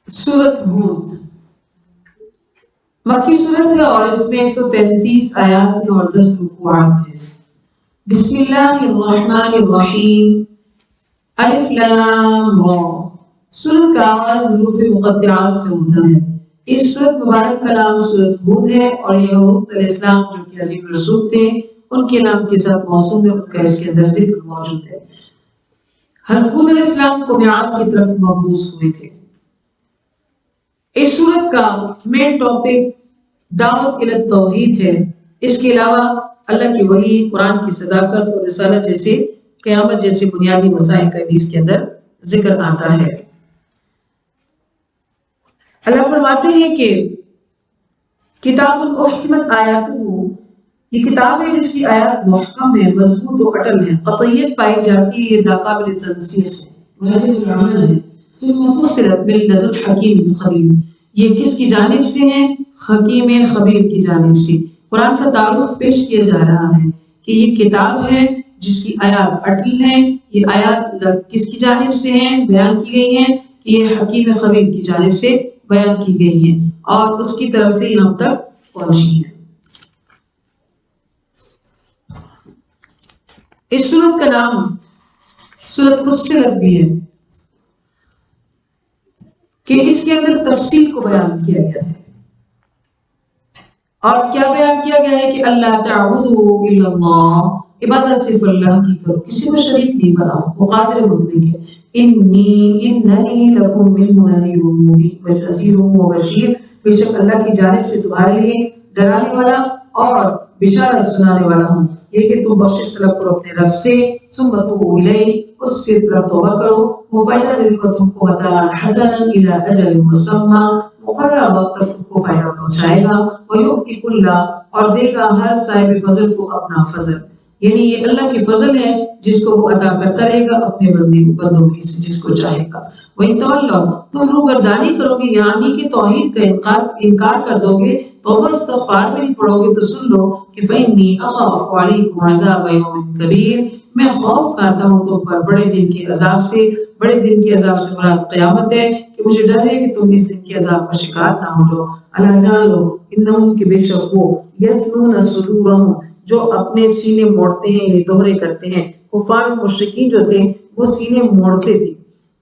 سورت ہود مکی صورت ہے اور اس میں 133 آیات ہیں اور 10 رکوعات ہیں۔ بسم اللہ الرحمن الرحیم، الف لام را۔ سورت کا آغاز حروف مقطعات سے ہوتا ہے۔ اس سورت مبارک کا نام سورت ہود ہے اور یہ حود علیہ السلام جو کہ عظیم رسول تھے ان کے نام کے ساتھ موسوم ہے، ان کا اس کے اندر ذکر موجود ہے۔ حضرت ہود علیہ السلام کو میعاد کی طرف مبعوث ہوئے تھے۔ اس سورت کا مین ٹاپک دعوت الی التوحید ہے۔ اس کے علاوہ اللہ کی وحی، قرآن کی صداقت اور رسالت جیسے قیامت جیسے بنیادی مسائل کا بھی اس کے اندر ذکر آتا ہے۔ اللہ فرماتے ہیں کہ کتاب احکمت آیاتہ، یہ کتاب ہے جس کی آیات محکم ہے، مضبوط و اٹل ہے، قطعیت پائی جاتی ہے، یہ قابل تنسیخ ہے، واجب العمل ہے، ثم فصلت من لدن حکیم خبیر، یہ کس کی جانب سے ہیں؟ حکیم خبیر کی جانب سے۔ قرآن کا تعارف پیش کیا جا رہا ہے کہ یہ کتاب ہے جس کی آیات اٹل ہیں، یہ آیات کس کی جانب سے ہیں؟ بیان کی گئی ہیں کہ یہ حکیم خبیر کی جانب سے بیان کی گئی ہیں اور اس کی طرف سے یہاں تک پہنچی ہیں۔ اس سورت کا نام سورت فصلت بھی ہے کہ اس کے اندر تفصیل کو بیان کیا گیا ہے اور کیا بیان کیا گیا ہے کہ اللہ تعبدوا الا اللہ، عبادت صرف اللہ کی کرو، کسی کو شریک نہیں بناؤ، وہ قادر مطلق ہے۔ اننی لکم منہ نذیر مبین بشیر وبشیر، بے شک اللہ کی جانب سے تمہارے لیے ڈرانے والا اور بشارت سنانے والا ہوں، یہ کہ تم بخشش طلب کرو اپنے رب سے، ثم توبوا الیہ، اس سے طرف توبہ کرو، وَفَيَّدْرِكَتُمْ قُوَّةً حَسَنًا إِلَىٰ أَجَلٍ مُّسَمًّى، مقررہ وقت تک تم کو فائدہ پہنچائے گا، وَيُؤْتِ كُلَّ، اور دے گا ہر صاحب فضل کو اپنا فضل، یعنی یہ اللہ کی فضل ہے جس کو وہ عطا کرتا رہے گا اپنے بندوں میں سے جس کو چاہے گا۔ وَإِن تَوَلَّوْا، تم روگردانی کرو گے یعنی کہ توحید کا انکار کر دو گے، توبہ استغفار میں نہیں پڑھو گے تو سن لو کہ فَإِنِّي أَخَافُ عَلَيْكُمْ عَذَابَ يَوْمٍ كَبِيرٍ، میں خوف کھاتا ہوں تم پر بڑے دن کے عذاب سے۔ بڑے دن کے عذاب سے مراد قیامت ہے کہ مجھے ڈر ہے کہ تم اس دن کے عذاب کا شکار نہ ہو جاؤ۔ اللہ جان لو انہم کہ بے شک وہ یثنون صدورہم، جو اپنے سینے موڑتے ہیں، یہ دوہرے کرتے ہیں۔ کفار مشرکین جو تھے وہ سینے موڑتے تھے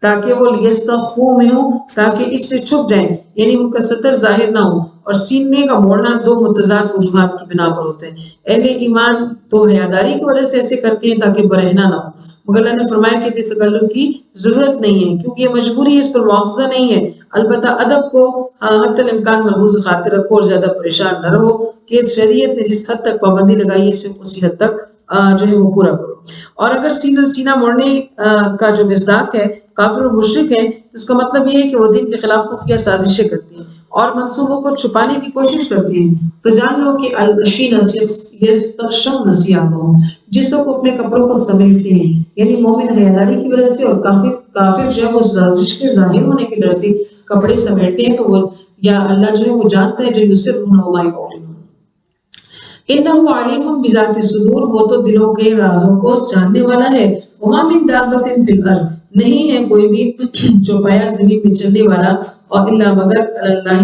تاکہ وہ لیستخفوا منہ، تاکہ اس سے چھپ جائیں، یعنی ان کا ستر ظاہر نہ ہو، اور سینے کا موڑنا دو متضاد وجوہات کی بنا پر ہوتے ہیں۔ اہل ایمان تو حیاداری کی وجہ سے ایسے کرتے ہیں تاکہ برہنہ نہ ہو، مگر اللہ نے فرمایا کہ تکلف کی ضرورت نہیں ہے کیونکہ یہ مجبوری ہے، اس پر مواخذہ نہیں ہے، البتہ ادب کو حتی الامکان ملحوظ خاطر رکھو اور زیادہ پریشان نہ رہو کہ شریعت نے جس حد تک پابندی لگائی ہے صرف اسی حد تک جو ہے وہ پورا کرو۔ اور اگر سینہ موڑنے کا جو مصداق ہے کافر و مشرک ہیں تو اس کا مطلب یہ ہے کہ وہ دین کے خلاف خفیہ سازشیں کرتے ہیں اور منصوبوں کو چھپانے کی کوشش کرتے ہیں۔ تو جان لو کہ الحین یستغشون ثیابہم، جسم کو اپنے کپڑوں کو سمیٹتے ہیں، یعنی مومن حیاداری کی وجہ سے اور کافر جو ہے وہ سازش کے ظاہر ہونے کی وجہ سے کپڑے سمیٹتے ہیں، تو وہ یا اللہ جو ہے وہ جانتا ہے جو یسرون وما یعلنون۔ انہ علیم بذات الصدور، وہ تو دلوں کے رازوں کو جاننے والا ہے۔ وما من دابۃ فی الارض، نہیں ہے کوئی بھی جو پایا زمین میں چلنے والا، اور الا مگر اللہ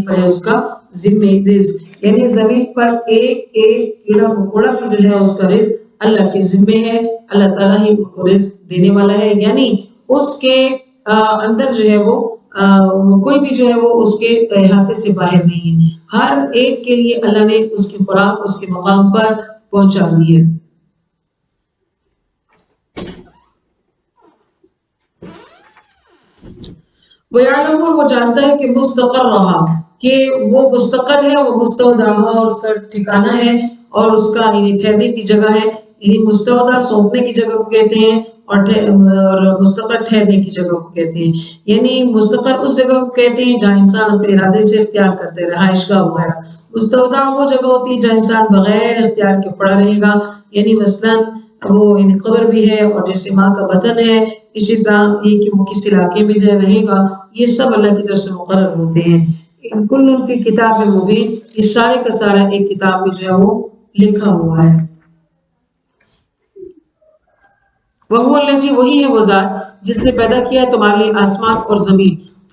پر ہے اس کا ذمہ رزق، یعنی زمین پر ایک کیڑا مکوڑا بھی جو ہے اس کا رزق اللہ کے ذمہ ہے، اللہ تعالیٰ ہی ان کو رزق دینے والا ہے، یعنی اس کے اندر جو ہے وہ کوئی بھی جو ہے وہ اس کے احاطے سے باہر نہیں ہے، ہر ایک کے لیے اللہ نے اس کی خوراک اس کے مقام پر پہنچا دی ہے۔ وَيَعْلَمُ، وہ جانتا ہے کہ مستقر رہا، کہ وہ مستقر ہے، وہ مستودع رہا اور اس کا ٹھکانہ ہے اور اس کا یعنی ٹھہرنے کی جگہ ہے، یعنی مستودع سونپنے کی جگہ کو کہتے ہیں اور مستقر ٹھہرنے کی جگہ کو کہتے ہیں، یعنی مستقر اس جگہ کو کہتے ہیں جہاں انسان اپنے ارادے سے اختیار کرتے ہیں، رہائش گاہ وغیرہ۔ مستودع وہ جگہ ہوتی ہے جہاں انسان بغیر اختیار کے پڑا رہے گا، یعنی مثلاً وہ قبر بھی ہے اور جیسے ماں کا وطن ہے، اسی طرح یہ کہ وہ کس علاقے میں جو رہے گا، یہ سب اللہ کی طرف سے مقرر ہوتے ہیں۔ کل فی کتاب مبین، یہ سارے کا سارا ایک کتاب میں جو ہے وہ لکھا ہوا ہے۔ وَهُوَ الَّذِي، وہی ہے وہ ذات جس نے پیدا کیا ہے تمہارے لیے آسمان اور زمین،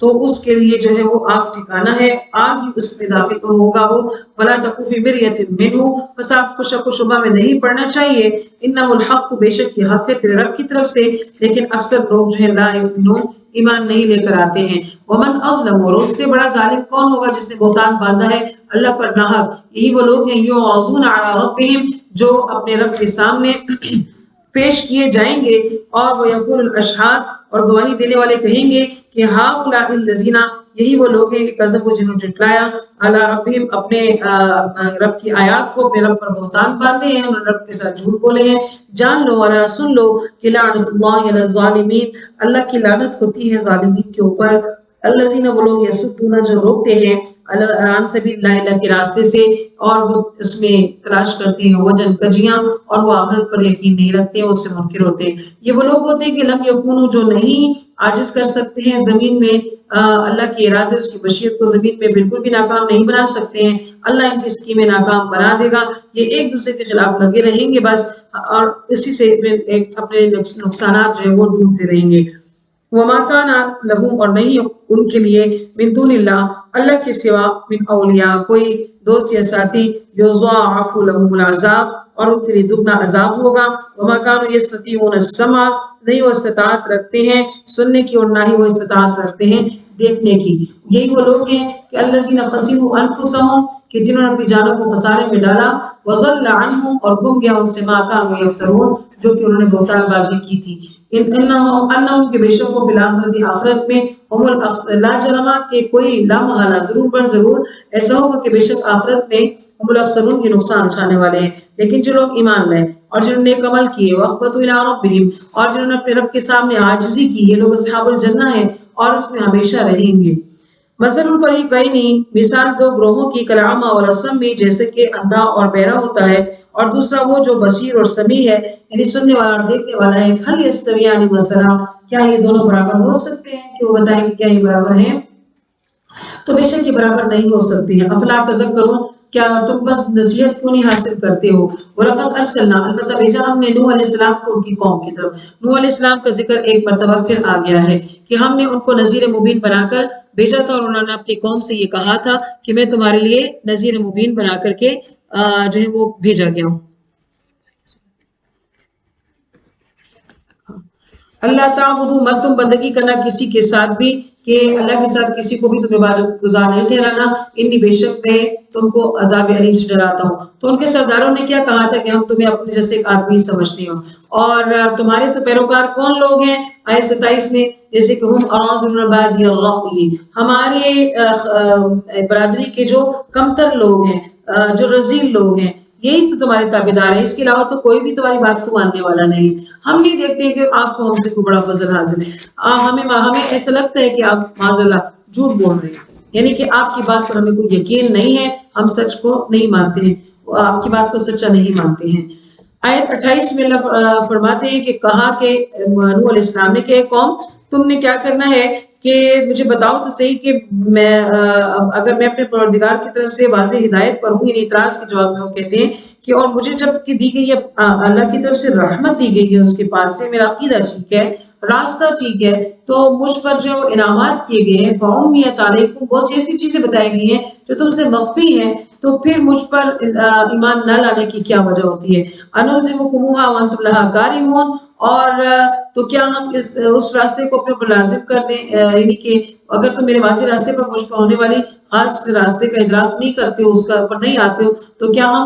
تو اس کے لیے جو ہے وہ آگ ٹھکانا ہے، آگ ہی اس میں داخل ہوگا وہ۔ فلا تک فی مریۃ منہ، بس آپ کو شک و شبہ میں نہیں پڑنا چاہیے، انہ الحق، بے شک یہ حق ہے تیرے رب کی طرف سے، لیکن اکثر لوگ جو ہے لا یؤمنون، ایمان نہیں لے کر آتے ہیں۔ ومن اظلم، اور اس سے بڑا ظالم کون ہوگا جس نے بہتان باندھا ہے اللہ پر ناحق، یہی وہ لوگ ہیں یعرضون علی ربہم، جو اپنے رب کے سامنے پیش کیے جائیں گے، اور وہ یقول الاشہاد، اور گواہی دینے والے کہیں گے کہ ہؤلاء الذین، یہی وہ لوگ ہیں کہ کذبوا، جنہوں نے جھٹلایا، علی ربہم، اپنے رب کی آیات کو، اپنے رب پر بہتان باندھے ہیں، انہوں نے رب کے ساتھ جھوٹ بولے ہیں۔ جان لو اور سن لو کہ لعنت اللہ علی الظالمین، اللہ کی لعنت ہوتی ہے ظالمین کے اوپر۔ الذین، وہ لوگ یصدون، جو روکتے ہیں، عن سبیل اللہ، اللہ کے راستے سے، اور وہ اس میں تلاش کرتے ہیں وجن، کجیاں، اور وہ آخرت پر یقین نہیں رکھتے ہیں، اس سے منکر ہوتے ہیں۔ یہ وہ لوگ ہوتے ہیں کہ لم یکونوا، جو نہیں عاجز کر سکتے ہیں زمین میں اللہ کے ارادے، اس کی مشیت کو زمین میں بالکل بھی ناکام نہیں بنا سکتے ہیں، اللہ ان کی اسکیمیں ناکام بنا دے گا، یہ ایک دوسرے کے خلاف لگے رہیں گے بس، اور اسی سے اپنے نقصانات جو ہے وہ ڈھونڈتے رہیں گے۔ وما كان لهم، اور نہیں ان کے لیے، من دون اللہ، اللہ کے سوا، من اولیاء، کوئی دوست یا ساتھی، یضاعف لهم العذاب، اور ان کے لیے دگنا عذاب ہوگا۔ وما كانوا يستطيعون السمع، نہیں وہ استطاعت رکھتے ہیں سننے کی، اور نہ ہی وہ استطاعت رکھتے ہیں دیکھنے کی۔ یہی وہ لوگ ہیں کہ الذين خسروا انفسهم، کہ جنہوں نے اپنی جانوں کو خسارے میں ڈالا، وضل عنهم، اور گم گیا ان سے، ما كانوا يفترون، جو کہ انہوں نے بہتان بازی کی تھی۔ انہم، کہ بے شک وہ فی الآخرت، آخرت میں، ہم الاخسرون، لا جرم، کہ کوئی لا محالہ، ضرور بر ضرور ایسا ہوگا کہ بے شک آخرت میں ہم الاخسرون کے نقصان اٹھانے والے ہیں۔ لیکن جو لوگ ایمان لائے اور جنہوں نے نیک عمل کیے، واخبتوا الی ربہم، اور جنہوں نے اپنے رب کے سامنے عاجزی کی، یہ لوگ اصحاب الجنہ ہیں اور اس میں ہمیشہ رہیں گے۔ مثل الفریقین، مثال دو گروہوں کی، کالأعمی والاصم، جیسے کہ اندھا اور بہرا ہوتا ہے، اور دوسرا وہ جو بصیر اور سمیع ہے، یعنی سننے والا اور دیکھنے والا ہے۔ هل یستویان مثلا، کیا یہ دونوں برابر ہو سکتے ہیں؟ کہ وہ بتائیں کہ کیا یہ برابر ہیں؟ تو بے شک یہ برابر نہیں ہو سکتی ہے۔ افلا تذکرون، کیا تم بس نصیحت کیوں نہیں حاصل کرتے ہو؟ وَلَقَدْ أَرْسَلْنَا، البتہ بھیجا ہم نے نوح علیہ السلام کو ان کی قوم کی طرف۔ نوح علیہ السلام کا ذکر ایک مرتبہ پھر آ گیا ہے کہ ہم نے ان کو نذیر مبین بنا کر بھیجا تھا، اور انہوں نے اپنی قوم سے یہ کہا تھا کہ میں تمہارے لیے نذیر مبین بنا کر کے جو ہے وہ بھیجا گیا ہوں۔ اللہ تعبدو، مت تم بندگی کرنا کسی کے ساتھ بھی، کہ اللہ کے ساتھ کسی کو بھی تم عبادت گزار نہیں ٹھہرانا، انی بے شک میں تم کو عذاب علیم سے ڈراتا ہوں۔ تو ان کے سرداروں نے کیا کہا تھا کہ ہم تمہیں اپنے جیسے ایک آدمی سمجھتے ہوں، اور تمہارے تو پیروکار کون لوگ ہیں؟ آیت 27 میں، جیسے کہ ہم اراذلنا بادی الرأی، ہمارے برادری کے جو کمتر لوگ ہیں، جو رذیل لوگ ہیں، یہی تو تمہارے تابعدار ہیں، اس کے علاوہ تو کوئی بھی تمہاری بات کو ماننے والا نہیں۔ ہم نہیں دیکھتے کہ آپ کو ہم سے کوئی بڑا فضل حاصل ہے، ہمیں ایسا لگتا ہے کہ آپ معاذاللہ جھوٹ بول رہے ہیں، یعنی کہ آپ کی بات پر ہمیں کوئی یقین نہیں ہے، ہم سچ کو نہیں مانتے ہیں، آپ کی بات کو سچا نہیں مانتے ہیں۔ آیت 28 میں اللہ فرماتے ہیں کہ کہا کہ نوح علیہ السلام نے کہ قوم، تم نے کیا کرنا ہے کہ مجھے بتاؤ تو صحیح کہ میں اگر میں اپنے پروردگار کی طرف سے واضح ہدایت پر ہوں، یعنی اعتراض کے جواب میں وہ کہتے ہیں کہ اور مجھے جب کہ دی گئی ہے اللہ کی طرف سے رحمت دی گئی ہے، اس کے پاس سے میرا عقیدہ ٹھیک ہے، راستہ ٹھیک ہے، تو مجھ پر جو انعامات کیے گئے ہیں، فَعُمِّيَتْ عَلَيْكُمْ، بہت سی ایسی چیزیں بتائی گئی ہیں جو تم سے مخفی ہیں، تو پھر مجھ پر ایمان نہ لانے کی کیا وجہ ہوتی ہے؟ أَنُلْزِمُكُمُوهَا وَأَنْتُمْ لَهَا كَارِهُونَ، اور تو کیا ہم اس راستے کو اپنے پر لازم کر دیں، یعنی کہ اگر تم میرے واضح راستے پر مجھ پر ہونے والی خاص راستے کا ادراک نہیں کرتے ہو، اس کا اوپر نہیں آتے ہو، تو کیا ہم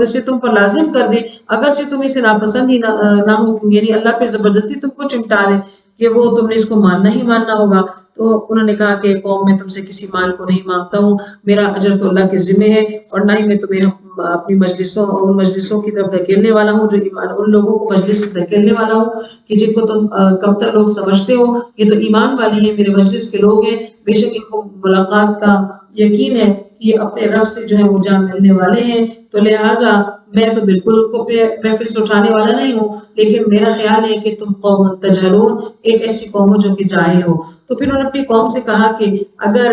اسے تم پر لازم کر دیں، اگرچہ تم اسے ناپسند ہی نہ ہو کیوں، یعنی اللہ پہ زبردستی تم کو چمٹا دیں کہ وہ تم نے اس کو ماننا ہی ماننا ہوگا۔ تو انہوں نے کہا کہ قوم، میں تم سے کسی مال کو نہیں مانگتا ہوں، میرا اجر تو اللہ کے ذمہ ہے، اور نہ ہی میں تمہیں اپنی ان مجلسوں کی طرف دھکیلنے والا ہوں، جو ایمان، ان لوگوں کو مجلس سے دھکیلنے والا ہوں کہ جن کو تم کمتر لوگ سمجھتے ہو، یہ تو ایمان والے ہیں، میرے مجلس کے لوگ ہیں، بے شک ان کو ملاقات کا یقین ہے، یہ اپنے رب سے جو ہے وہ جان ملنے والے ہیں، تو لہٰذا میں تو بالکل ان کو محفل سے اٹھانے والا نہیں ہوں، لیکن میرا خیال ہے کہ تم قوم تجہلون، ایک ایسی قوم ہو جو کہ جاہل ہو۔ تو پھر انہوں نے اپنی قوم سے کہا کہ اگر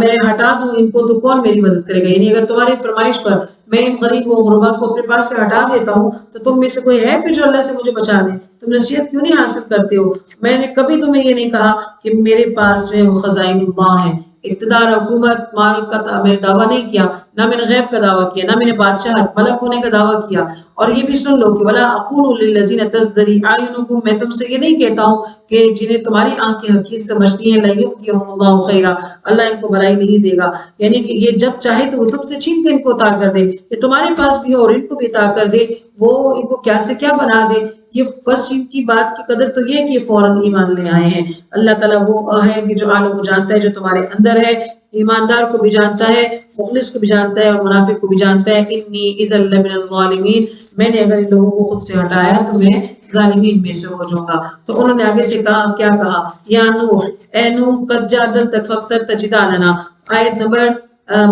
میں ہٹا دوں ان کو تو کون میری مدد کرے گا؟ یعنی اگر تمہاری فرمائش پر میں ان غریب و غربا کو اپنے پاس سے ہٹا دیتا ہوں تو تم میں سے کوئی ہے پھر جو اللہ سے مجھے بچا دے؟ تم نصیحت کیوں نہیں حاصل کرتے ہو؟ میں نے کبھی تمہیں یہ نہیں کہا کہ میرے پاس جو ہے وہ خزائن اللہ ہے، اقتدار، حکومت، مال کا میں نے دعویٰ نہیں کیا، نہ میں نے غیب کا دعویٰ کیا، نہ میں نے بادشاہت، ملک ہونے کا دعویٰ کیا۔ اور یہ بھی سن لو کہ ولا اقول للذین تزدری اعینکم، میں تم سے یہ نہیں کہتا ہوں کہ جنہیں تمہاری آنکھیں حقیر سمجھتی ہیں لن یؤتیہم اللہ خیرا، اللہ ان کو بھلائی نہیں دے گا، یعنی کہ یہ جب چاہے تو وہ تم سے چھین کے ان کو عطا کر دے، یہ تمہارے پاس بھی ہو اور ان کو بھی عطا کر دے، وہ ان کو کیا سے کیا بنا دے۔ یہ بس ان کی بات کی قدر تو یہ ہے کہ یہ فوراً ایمان لے آئے ہیں۔ اللہ تعالیٰ وہ ہے کہ جو عالم کو جانتا ہے جو تمہارے اندر ہے، ایماندار کو بھی جانتا ہے، مخلص کو بھی جانتا ہے اور منافق کو بھی جانتا ہے۔ انی اذا لمن الظالمین، میں نے اگر ان لوگوں کو خود سے ہٹایا تو میں ظالمین میں سے ہو جاؤں گا۔ تو انہوں نے آگے سے کہا، کیا کہا؟ یا نوح، اے نوح، قد جادلتک فاکثر تجدالنا، آیت نمبر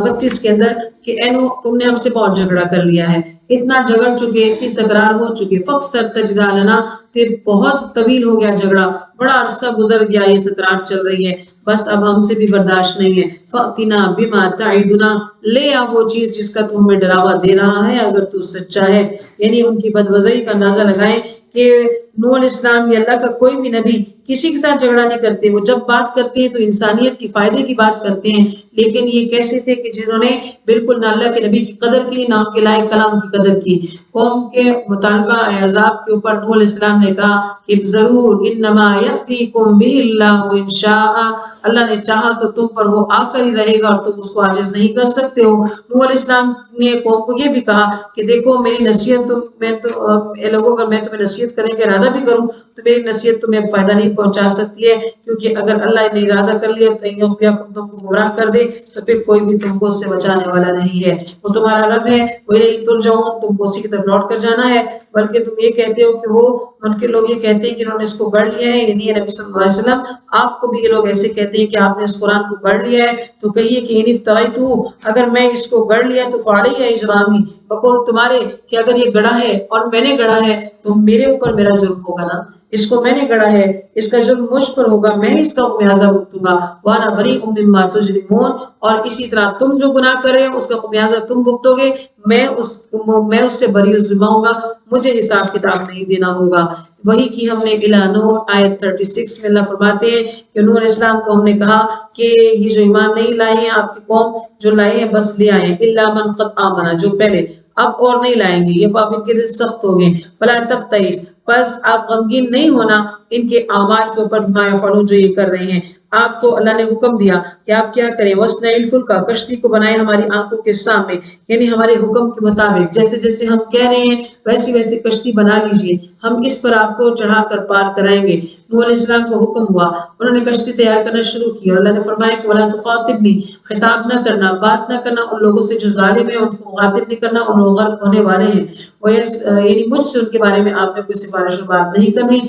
32 کے اندر کہ اے نوح تم نے ہم سے بہت جھگڑا کر لیا ہے، اتنا جھگڑ چکے، اتنی تکرار ہو چکی، فاکثر تجدالنا، تے بہت طویل ہو گیا جھگڑا، بڑا عرصہ گزر گیا، یہ تکرار چل رہی ہے، بس اب ہم سے بھی برداشت نہیں ہے۔ فَأْتِنَا بِمَا تَعِدُنَا، لے آ وہ چیز جس کا تو ہمیں ڈراوا دے رہا ہے اگر تو سچا ہے۔ یعنی ان کی بدوضعی کا اندازہ لگائیں کہ نوح علیہ السلام یا اللہ کا کوئی بھی نبی کسی کے ساتھ جھگڑا نہیں کرتے، وہ جب بات کرتے ہیں تو انسانیت کی فائدے کی بات کرتے ہیں، لیکن یہ کیسے تھے کہ جنہوں نے بالکل نہ اللہ کے نبی کی قدر کی نہ ان کے لائق کلام کی قدر کی۔ قوم کے مطالبہ عذاب کے اوپر نوح علیہ السلام نے کہا کہ ضرور انما یأتیکم بہ اللہ ان شاء، اللہ نے چاہا تو تم پر وہ آ کر ہی رہے گا اور تم اس کو عاجز نہیں کر سکتے ہو۔ نوح علیہ السلام نے قوم کو یہ بھی کہا کہ دیکھو میری نصیحت اے لوگوں اگر میں تمہیں نصیحت کرنے کا ارادہ بھی کروں تو میری نصیحت تمہیں فائدہ نہیں پہنچا سکتی ہے، کیونکہ اگر اللہ نے ارادہ کر لیا تم کو گمراہ کر دے تو پھر کوئی بھی تم کو اس سے بچانے والا نہیں ہے۔ وہ تمہارا رب ہے، وَإِلَيْهِ تُرْجَعُونَ، تم کو اسی کی طرف لوٹ کر جانا ہے۔ بلکہ تم یہ کہتے ہو کہ وہ ان کے لوگ یہ کہتے ہیں کہ انہوں نے اس کو گڑھ لیا ہے، یعنی نبی صلی اللہ علیہ وسلم آپ کو بھی یہ لوگ ایسے کہتے ہیں کہ آپ نے اس قرآن کو گڑھ لیا ہے، تو کہیے کہ ان افتریتہ، اگر میں اس کو گڑھ لیا تو فعلیہ اجرامی، بقول تمہارے کہ اگر یہ گڑھا ہے اور میں نے گڑھا ہے تو میرے اوپر میرا جرم ہوگا نا، اس کو میں نے گڑھا ہے، اس کا جرم مجھ پر ہوگا، میں اس کا خمیازہ بھگتوں گا۔ وانا بریء مما تجرمون، اور اسی طرح تم جو گناہ کرے اس کا خمیازہ تم بھگتو گے، میں اس سے بری ذمہ ہوں گا، مجھے حساب کتاب نہیں دینا ہوگا۔ وہی کی ہم نے الی نوح، آیت 36 میں اللہ فرماتے ہیں کہ نوح علیہ السلام کو ہم نے کہا کہ یہ جو ایمان نہیں لائے ہیں آپ کی قوم، جو لائے ہیں بس لے آئے، الا من قد آمنا، جو پہلے، اب اور نہیں لائیں گے، یہ اب ان کے دل سخت ہو گئے۔ فلا تبتئس، بس آپ غمگین نہیں ہونا ان کے اعمال کے اوپر، ما یفعلون، جو یہ کر رہے ہیں۔ آپ کو اللہ نے حکم دیا کہ آپ کیا کریں، وَاصْنَعِ الْفُلْكَ، کشتی کو بنائیں ہماری آنکھوں کے سامنے، یعنی ہمارے حکم کے مطابق، جیسے جیسے ہم کہہ رہے ہیں ویسی ویسی کشتی بنا لیجئے، ہم اس پر آپ کو چڑھا کر پار کرائیں گے۔ نوح علیہ السلام کو حکم ہوا، انہوں نے کشتی تیار کرنا شروع کی، اور اللہ نے فرمایا کہ وَلَا تُخَاطِبْنِی، خطاب نہ کرنا، بات نہ کرنا ان لوگوں سے جو ظالم ہیں، ان کو مخاطب نہیں کرنا، ان لوگ غرق ہونے والے ہیں۔ یعنی مجھ سے ان کے بارے میں آپ نے کوئی سفارش و بات نہیں کرنی۔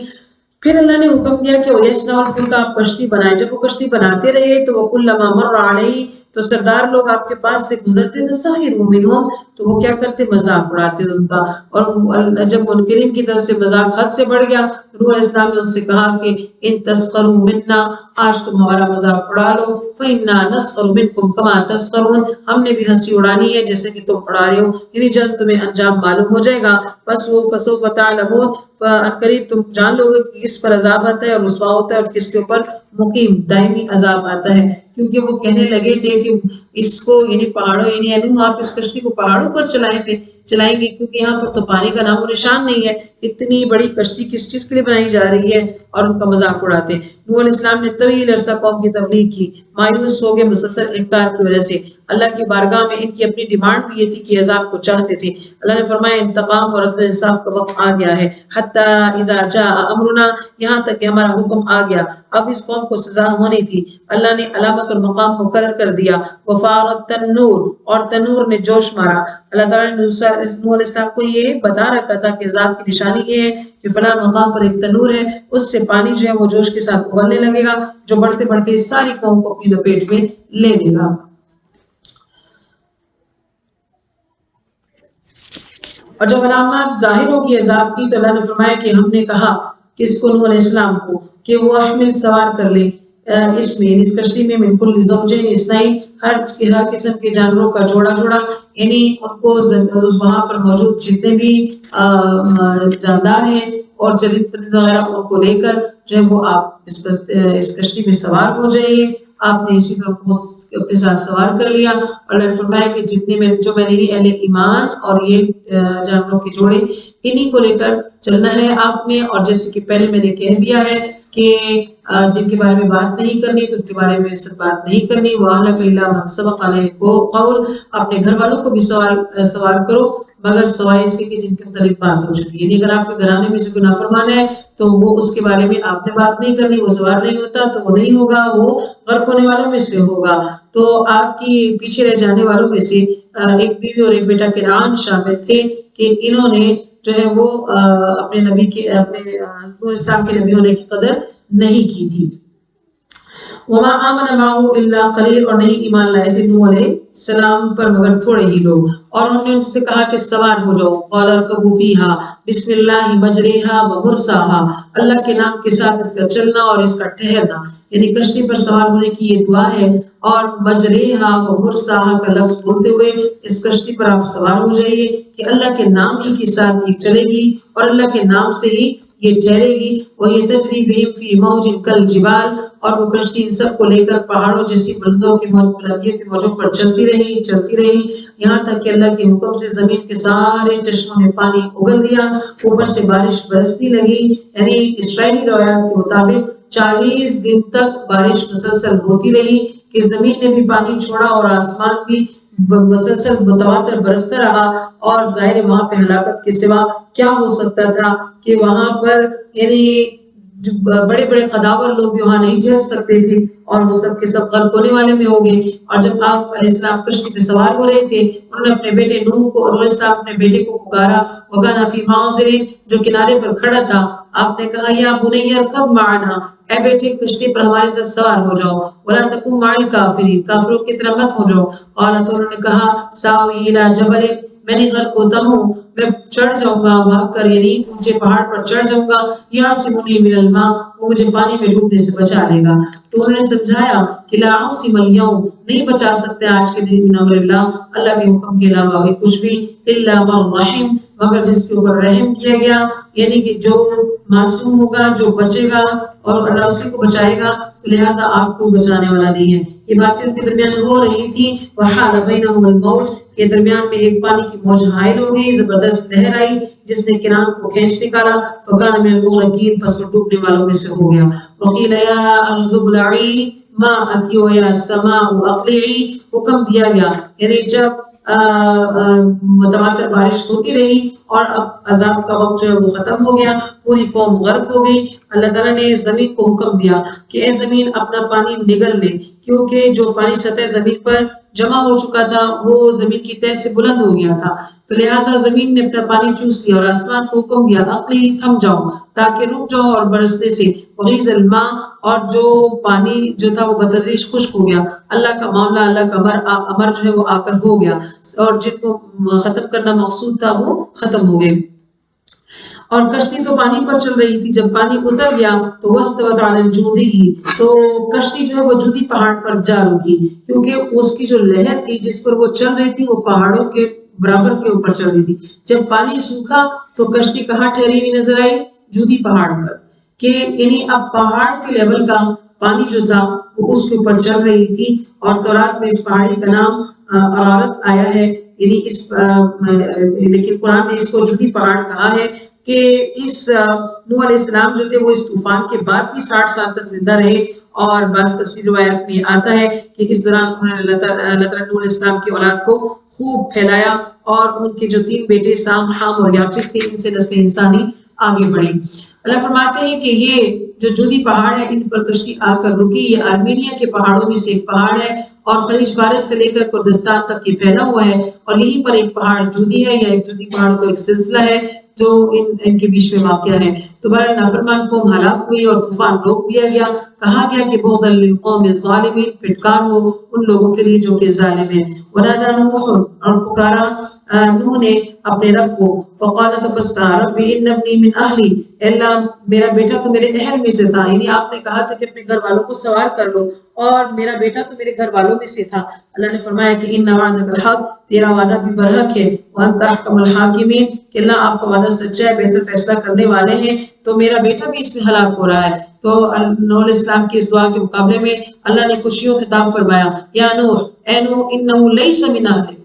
پھر اللہ نے حکم دیا کہ وَيَصْنَعُ الْفُلْكَ، آپ کشتی بنائیں۔ جب وہ کشتی بناتے رہے تو وَكُلَّمَا مَرَّ عَلَيْهِ، تو سردار لوگ آپ کے پاس سے گزرتے تو سَخِرُوا مِنْهُمْ، تو وہ کیا کرتے، مذاق اڑاتے ان کا۔ اور جب منکرین کی طرف سے مذاق حد سے بڑھ گیا تو نوح علیہ السلام نے ان سے کہا کہ ان تسخروا منا، آج تم ہمارا مذاق اڑا لو، فَإِنَّا نَسْخَرُ مِنْكُمْ كَمَا تَسْخَرُونَ، ہم نے بھی ہنسی اڑانی ہے جیسے کہ تم اڑا رہے ہو، یعنی جلد تمہیں انجام معلوم ہو جائے گا۔ بس وہ فَسَوْفَ تَعْلَمُونَ، قریب تم جان لو گے کہ کس پر عذاب آتا ہے اور رسوا ہوتا ہے، اور کس کے اوپر مقیم دائمی عذاب آتا ہے۔ کیونکہ وہ کہنے لگے تھے کہ اس کو، یعنی پہاڑوں، یعنی نوح آپ اس کشتی کو پہاڑوں پر چلائیں گے، کیونکہ یہاں پر تو پانی کا نام و نشان نہیں ہے، اتنی بڑی کشتی کس چیز کے لیے بنائی جا رہی ہے، اور ان کا مذاق اڑاتے۔ نوح علیہ السلام نے طویل عرصہ قوم کی تبلیغ کی، مایوس ہو گئے مسلسل انکار کی وجہ سے۔ اللہ کی بارگاہ میں ان کی اپنی ڈیمانڈ بھی یہ تھی کہ عذاب کو چاہتے تھے۔ اللہ نے فرمایا انتقام اور عدل انصاف کا وقت آ گیا ہے، حتی اذا جاء امرنا، یہاں تک کہ ہمارا حکم آ گیا، اب اس قوم کو سزا ہونی تھی۔ اللہ نے علامت اور مقام مقرر کر دیا، وفارت تنور، اور تنور نے جوش مارا۔ اللہ تعالیٰ نے نوح علیہ السلام کو یہ بتا رکھا تھا کہ عذاب کی نشانی یہ ہے کہ فلاں مقام پر ایک تنور ہے، اس سے پانی جو ہے وہ جوش کے ساتھ ابلنے لگے گا، جو بڑھتے بڑھتے ساری قوم کو اپنی لپیٹ میں لے لے گا۔ اور جب علامات ظاہر ہوگی عذاب کی تو اللہ نے فرمایا کہ ہم نے کہا کہ اس کو نوح علیہ السلام کو کہ وہ احمل، سوار کر لے، اس میں اس کشتی میں من کل زوجین اثنین ہر قسم کے جانوروں کا جوڑا جوڑا، یعنی ان کو وہاں پر موجود جتنے بھی جاندار ہیں اور جلید پرندے وغیرہ ان کو لے کر جو ہے وہ آپ اس کشتی میں سوار ہو جائیے۔ آپ نے اسی طرح اپنے ساتھ سوار کر لیا، اور اللہ نے فرمایا کہ جتنے میں نے اہل ایمان اور یہ جانوروں کے جوڑے انہی کو لے کر چلنا ہے آپ نے، اور جیسے کہ پہلے میں نے کہہ دیا ہے کہ جن کے بارے میں بات نہیں کرنی تو ان کے بارے میں صرف بات نہیں کرنی، وَأَهْلَكَ إِلَّا مَنْ سَبَقَ عَلَيْهِ قَوْلٌ، اپنے گھر والوں کو بھی سوار کرو مگر سوائے اس کے کہ جن کے متعلق بات ہو چکی ہے، یعنی اگر آپ کے گھرانے میں سے کوئی نافرمان ہے تو وہ اس کے بارے میں آپ نے بات نہیں کرنی، وہ سوار نہیں ہوتا تو وہ نہیں ہوگا، وہ غرق ہونے والوں میں سے ہوگا۔ تو آپ کی پیچھے رہ جانے والوں میں سے ایک بیوی اور ایک بیٹا کنعان شامل تھے کہ انہوں نے جو ہے وہ اپنے نبی کے اپنے اسلام کے نبی ہونے کی قدر نہیں کی تھی۔ وما آمن معه الا قلیل، اور نہیں ایمان لائے تھے نوح علیہ السلام پر مگر تھوڑے ہی لوگ، اور انہوں نے ان سے کہا کہ سوار ہو جاؤ، قال اركبوا فيها بسم الله مجريها ومرساها، اللہ کے نام کے ساتھ اس کا چلنا اور اس کا ٹھہرنا، یعنی کشتی پر سوار ہونے کی یہ دعا ہے، اور مجریها ومرساها کا لفظ بولتے ہوئے اس کشتی پر آپ سوار ہو جائیے کہ اللہ کے نام ہی کے ساتھ یہ چلے گی اور اللہ کے نام سے ہی یہ ٹھہرے گی۔ وہی تجری بہم فی موج کالجبال، اور وہ کشتی ان سب کو لے کر پہاڑوں جیسی بلندیوں کے موجوں پر چلتی رہی یہاں تک کہ اللہ کے حکم سے زمین کے سارے چشموں میں پانی اگل دیا، اوپر سے بارش برسنے لگی، یعنی اسرائیلی روایات کے مطابق 40 دن تک بارش مسلسل ہوتی رہی کہ زمین نے بھی پانی چھوڑا اور آسمان بھی مسلسل متواتر برستا رہا، اور ظاہر وہاں پہ ہلاکت کے سوا کیا ہو سکتا تھا کہ وہاں پر یعنی بڑے بڑے قداور لوگ بھی وہاں نہیں جھیل سکتے تھے، اور وہ سب کے سب غرق ہونے والے میں ہو گئے۔ اور جب آپ علیہ السلام کشتی پہ سوار ہو رہے تھے، انہوں نے اپنے بیٹے نوح کو، انہوں نے اپنے بیٹے کو پکارا، وَكَانَ فِي مَعْزِلٍ، جو کنارے پر کھڑا تھا، آپ نے کہا یا بنی ارکب معنا، اے بیٹے کشتی پر ہمارے ساتھ سوار ہو جاؤ، وَلَا تَكُن مَعَ الْكَافِرِينَ، کافروں کی طرح مت ہو جاؤ۔ قال، تو انہوں نے کہا ساوی الی جبل، میں نہیں غرق ہوتا ہوں، میں چڑھ جاؤں گا بھاگ کر، یعنی اونچے پہاڑ پر چڑھ جاؤں گا، یعصمنی من الماء، وہ مجھے پانی میں ڈوبنے سے بچا لے گا۔ تو انہوں نے سمجھایا کہ لا عاصم اليوم، نہیں بچا سکتے آج کے دن من امر اللہ، اللہ کے حکم کے علاوہ کچھ بھی، الا من رحم، مگر جس کے اوپر رحم کیا گیا، یعنی کہ جو معصوم ہوگا، جو بچے گا اور اللہ اسی کو بچائے گا، تو لہٰذا آپ کو بچانے والا نہیں ہے۔ یہ باتیں ان کے درمیان ہو رہی تھی، وحال بینہم الموج، کے درمیان میں ایک پانی کی موج حائل ہو گئی، زبردست لہر آئی جس نے کنعان کو کھینچ نکالا، فکان من المغرقین، پس وہ ڈوبنے والوں میں سے ہو گیا۔ وقیل یا ارض ابلعی ماءک ویا السماء اقلعی، حکم دیا گیا، یعنی جب متواتر بارش ہوتی رہی اور اب عذاب کا وقت جو ہے وہ ختم ہو گیا، پوری قوم غرق ہو گئی، اللہ تعالیٰ نے زمین کو حکم دیا کہ اے زمین اپنا پانی نگل لے، کیونکہ جو پانی سطح زمین پر جمع ہو چکا تھا وہ زمین کی تہہ سے بلند ہو گیا تھا، تو لہٰذا زمین نے اپنا پانی چوس لیا، اور آسمان کو حکم دیا اقلی، تھم جاؤ تاکہ رک جاؤ اور برسنے سے، وغیظ الماء، اور جو پانی جو تھا وہ بتدریج خشک ہو گیا، اللہ کا معاملہ، اللہ کا امر جو ہے وہ آ کر ہو گیا، اور جن کو ختم کرنا مقصود تھا وہ ختم ہو گئے۔ اور کشتی تو پانی پر چل رہی تھی، جب پانی اتر گیا تو واستوت علی الجودی، تو کشتی جو ہے وہ جودی پہاڑ پر جا رکی، کیونکہ اس کی جو لہر تھی جس پر وہ چل رہی تھی وہ پہاڑوں کے برابر کے اوپر چل رہی تھی۔ جب پانی سوکھا تو کشتی کہاں ٹھہری ہوئی نظر آئی؟ جودی پہاڑ پر، کہ یعنی اب پہاڑ کے لیول کا پانی جو تھا وہ اس کے اوپر چل رہی تھی، اور تورات میں اس پہاڑی کا نام ارارت آیا ہے، یعنی لیکن قرآن نے اس کو جودی پہاڑ کہا ہے کہ اس نوح علیہ السلام جو تھے وہ اس طوفان کے بعد بھی 60 سال تک زندہ رہے، اور بعض تفسیر روایات میں آتا ہے کہ اس دوران انہوں نے اللہ تعالیٰ نوح علیہ السلام کی اولاد کو خوب پھیلایا، اور ان کے جو 3 بیٹے سام، حام اور یافس تھے، ان سے نسل انسانی آگے بڑھی۔ اللہ فرماتے ہیں کہ یہ جو جودی پہاڑ ہے ان پر کشتی آ کر رکی، یہ آرمینیا کے پہاڑوں میں سے ایک پہاڑ ہے، اور خلیج فارس سے لے کر کردستان تک یہ پھیلا ہوا ہے، اور یہیں پر ایک پہاڑ جودی ہے، یا ایک جودی پہاڑوں کا ایک سلسلہ ہے جو ان کے بیچ میں واقعہ ہے۔ تو بہرحال نافرمان قوم ہلاک ہوئی اور طوفان روک دیا گیا، کہا گیا کہ بغضا للقوم الظالمین، پھٹکار ہو ان لوگوں کے لیے جو کہ ظالم ہیں۔ ونادى نوح، اور پکارا نوح نے اپنے رب کو، فقال، تو پس کہا، رب ان ابنی من اہلی، اے اللہ میرا بیٹا تو میرے اہل میں سے تھا، یعنی آپ نے کہا تھا کہ اپنے گھر والوں کو سوار کر لو، اور میرا بیٹا تو میرے گھر والوں میں سے تھا۔ اللہ نے فرمایا کہ ان وعدک الحق، تیرا وعدہ بھی برحق ہے، وانت احکم الحاکمین، کہ اللہ آپ کا وعدہ سچا ہے، بہتر فیصلہ کرنے والے ہیں، تو میرا بیٹا بھی اس میں ہلاک ہو رہا ہے۔ تو نوح علیہ السلام کی اس دعا کے مقابلے میں اللہ نے کچھ یوں خطاب فرمایا، یا نوح، اے نوح، انہ لیس من اہلک،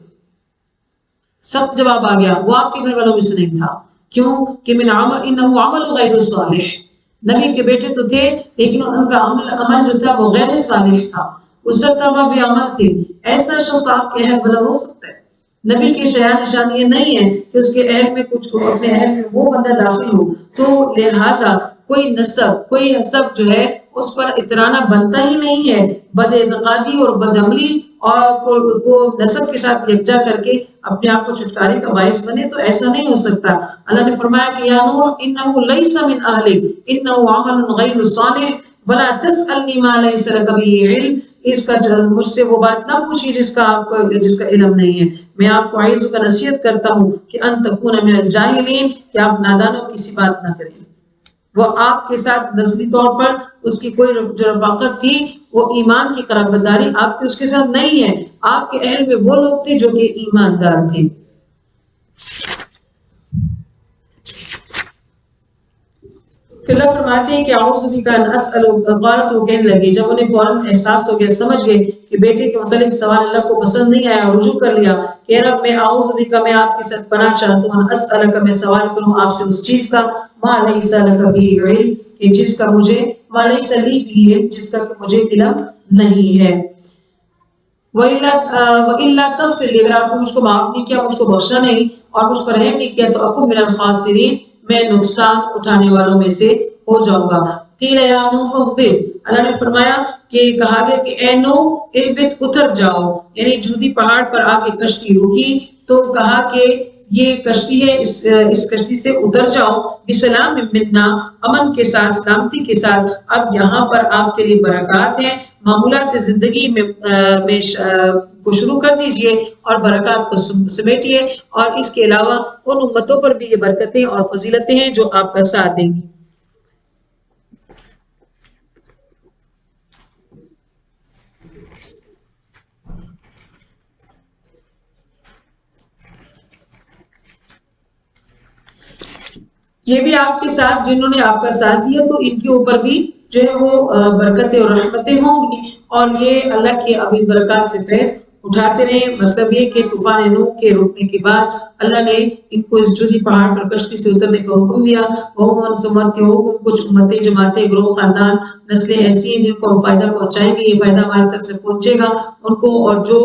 سب جواب آ گیا، وہ آپ کے گھر والوں میں سے نہیں تھا۔ کیوں کہ من عمل انہ عمل غیر صالح، نبی کے بیٹے تو تھے لیکن ان کا عمل جو تھا وہ غیر صالح تھا، وہ سرتابہ بے عمل تھے۔ ایسا شخص آپ کے اہل بلا ہو سکتا ہے؟ نبی کی نشانی یہ نہیں ہے کہ اس کے اہل میں کچھ اپنے اہل میں وہ بندہ داخل ہو، تو لہٰذا کوئی نسب کوئی حسب جو ہے اس پر اترانا بنتا ہی نہیں ہے۔ بد اعتقادی اور بد عملی اور کو نسب کے ساتھ یکجا کر کے اپنے آپ کو چھٹکارے کا باعث بنے، تو ایسا نہیں ہو سکتا۔ اللہ نے فرمایا کہ یا نوح انہ لیس من اہلک انہ عمل غیر صالح ولا تسألنی ما لیس لک بہ علم، اس کا مجھ سے وہ بات نہ پوچھی جس کا علم نہیں ہے۔ میں آپ کو اعظ کا نصیحت کرتا ہوں کہ ان تکون من الجاہلین، کہ آپ نادانوں کی سی بات نہ کریں۔ وہ آپ کے ساتھ نسلی طور پر اس کی کوئی جو رفاقت تھی، وہ ایمان کی قرابت داری آپ کی اس کے ساتھ نہیں ہے۔ آپ کے اہل میں وہ لوگ تھے جو کہ ایماندار تھے۔ پھر اللہ فرماتے ہیں کہ اعوذ بک ان اسألک، غارت وہ کہنے لگے جب انہیں فوراً احساس ہو گیا، سمجھ گئے کہ بیٹے کے متعلق سوال اللہ کو پسند نہیں آیا، اور رجوع کر لیا کہ رب میں اعوذ بک، میں آپ کے ساتھ پناہ چاہتا ہوں، ان اسألک، میں سوال کروں آپ سے اس چیز کا، ما لیس لک بہ علم، کہ جس کا مجھے، ما لیس لی بہ علم، جس کا مجھے علم نہیں ہے۔ وَإِلَّا تَغْفِرْ لِي، اگر آپ نے مجھ کو معاف نہیں کیا، مجھ کو بخشا نہیں اور مجھ پر رحم نہیں کیا، تو أَكُن مِّنَ الْخَاسِرِينَ، میں نقصان اٹھانے والوں میں سے ہو جاؤں گا۔ قِيلَ يَا نُوحُ اهْبِطْ، اللہ نے فرمایا کہ کہا گیا کہ اے نوح اہبط، اتر جاؤ، یعنی جودی پہاڑ پر آ کے کشتی رکی تو کہا کہ یہ کشتی ہے، اس کشتی سے اتر جاؤ، بسلام منا، امن کے ساتھ، سلامتی کے ساتھ۔ اب یہاں پر آپ کے لیے برکات ہیں، معمولات زندگی میں کو شروع کر دیجئے اور برکات کو سمیٹیے، اور اس کے علاوہ ان امتوں پر بھی یہ برکتیں اور فضیلتیں ہیں جو آپ کا ساتھ دیں گی۔ یہ بھی آپ کے ساتھ، جنہوں نے آپ کا ساتھ دیا تو ان کے اوپر بھی جو ہے وہ برکتیں اور رحمتیں ہوں گی، اور یہ اللہ کے ابھی برکات سے فیض اٹھاتے رہے۔ مطلب یہ کہ طوفان نوح کے رکنے کے بعد اللہ نے ان کو اس جودی پہاڑ پر کشتی سے اترنے کا حکم دیا۔ کچھ امتیں، جماعتیں، گروہ، خاندان، نسلیں ایسی ہیں جن کو ہم فائدہ پہنچائیں گے، یہ فائدہ ہماری طرف سے پہنچے گا ان کو، اور جو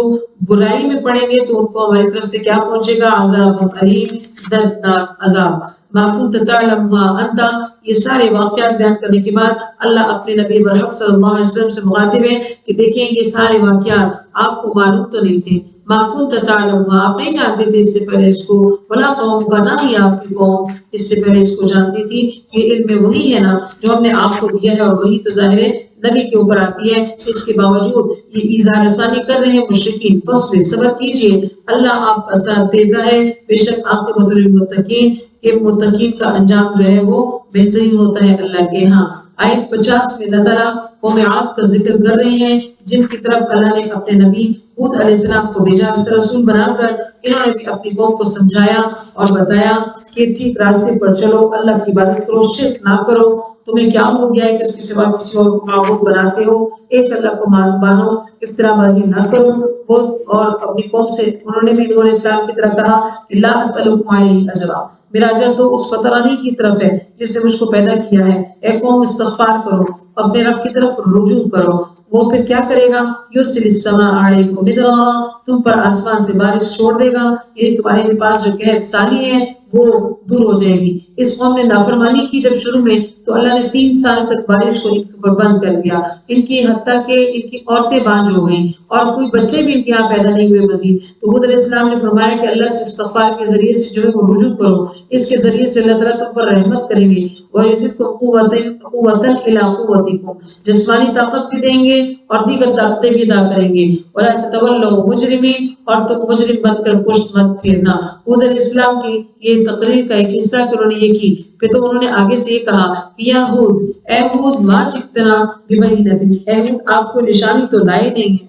برائی میں پڑیں گے تو ان کو ہماری طرف سے کیا پہنچے گا؟ عذاب علیم، دردناک عذاب۔ ما كنت تعلمها انت، یہ سارے واقعات بیان کرنے کے بعد اللہ اپنے نبی برحق صلی اللہ علیہ وسلم سے مخاطب ہے کہ دیکھیں یہ سارے واقعات آپ کو معلوم تو نہیں تھے، ما كنت تعلمها، آپ نہیں جانتے تھے اس سے پہلے اس کو، ولا قوم کا، نہ ہی آپ کی قوم اس سے پہلے اس کو جانتی تھی۔ یہ علم وہی ہے نا جو ہم نے آپ کو دیا ہے، اور وہی تو ظاہر ہے نبی کے اوپر آتی ہے۔ اس کے باوجود یہ ایذا رسانی کر رہے ہیں مشرکین، فصبر، صبر کیجئے، اللہ آپ کا ساتھ دیتا ہے، بے شک عاقبۃ للمتقین، کہ متقین کا انجام جو ہے وہ بہترین ہوتا ہے اللہ کے ہاں۔ آیت 50 میں اللہ تعالیٰ قوم عاد کا ذکر کر رہے ہیں، جن کی طرف اللہ نے اپنے نبی ہود علیہ السلام کو بھیجا رسول بنا کر۔ انہوں نے بھی اپنی قوم کو سمجھایا اور بتایا کہ ٹھیک راستے پر چلو، اللہ کی عبادت کرو، شرک نہ کرو، تمہیں کیا ہو گیا ہے کہ اس کے سوا کسی اور کو معبود بناتے ہو، ایک اللہ کو مانو، افطرا بازی نہ کرو۔ اور اپنی قوم سے انہوں نے بھی نوح علیہ السلام کی طرح کہا کہ لا اسألکم علیہ اجرا، میرا اجر تو اس فطرانی کی طرف ہے جس نے مجھ کو پیدا کیا ہے۔ اے قوم استغفار کرو، اپنے رب کی طرف رجوع کرو، وہ پھر کیا کرے گا؟ یرسل السماء علیکم مدرارا، تم پر آسمان سے بارش چھوڑ دے گا، یعنی تمہارے پاس جو قحط سالی ہے وہ دور ہو جائے گی۔ اس قوم نے نافرمانی کی جب شروع میں، تو اللہ نے 3 سال تک بارش کو ان پر بند کر دیا، ان کی حتیٰ کہ ان کی عورتیں بانجھ ہو گئیں اور کوئی بچے بھی ان کے یہاں پیدا نہیں ہوئے مزید۔ تو حود علیہ السلام نے فرمایا کہ اللہ سے استغفار کے ذریعے سے جو ہے وہ رجوع کرو، اس کے ذریعے سے اللہ تعالیٰ تم پر رحمت کریں گے، وَيَزِدْكُمْ قُوَّةً إِلَىٰ قُوَّتِكُمْ، جسمانی طاقت بھی دیں گے اور دیگر طاقتیں بھی ادا کریں گے۔ وَلَا تَتَوَلَّوْا مُجْرِمِينَ، اور تم مجرم بن کر پشت مت پھیرنا۔ حود علیہ السلام کی یہ تقریر کا ایک حصہ کہ انہوں نے یہ کی، پھر تو انہوں نے آگے سے یہ کہا کہ یا ہود، اے ہود، ما جئتنا ببینۃ، اے ہود آپ کو نشانی تو لائے نہیں ہیں،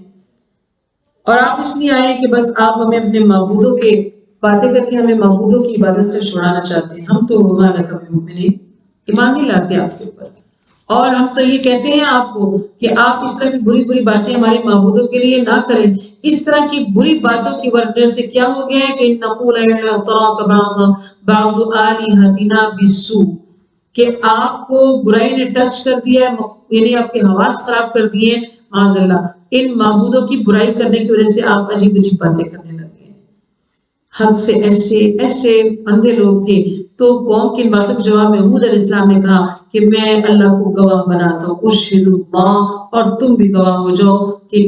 اور آپ اس لیے آئے کہ بس آپ ہمیں اپنے معبودوں کے باتیں کر کے ہمیں معبودوں کی عبادت سے چھڑانا چاہتے ہیں۔ ہم تو وما لک بمؤمنین، ایمان نہیں لاتے آپ کے اوپر، اور ہم تو یہ کہتے ہیں آپ کو کہ آپ اس طرح کی بری بری باتیں ہمارے معبودوں کے لیے نہ کریں۔ اس طرح کی بری باتوں کی وجہ سے کیا ہو گیا ہے کہ نقول اعتراک بعض آلہتنا بالسوء، کہ آپ کو برائی نے ٹچ کر دیا ہے، یعنی آپ کے حواس خراب کر دیے ہیں، معاذ اللہ، ان معبودوں کی برائی کرنے کی وجہ سے آپ عجیب عجیب باتیں کرنے لگے ہیں۔ حق سے ایسے ایسے اندھے لوگ تھے، تو قوم کی ان باتوں کے جواب میں حود علیہ السلام نے کہا کہ میں اللہ کو گواہ بناتا ہوں، اشہد اللہ، اور تم بھی گواہ ہو جاؤ کہ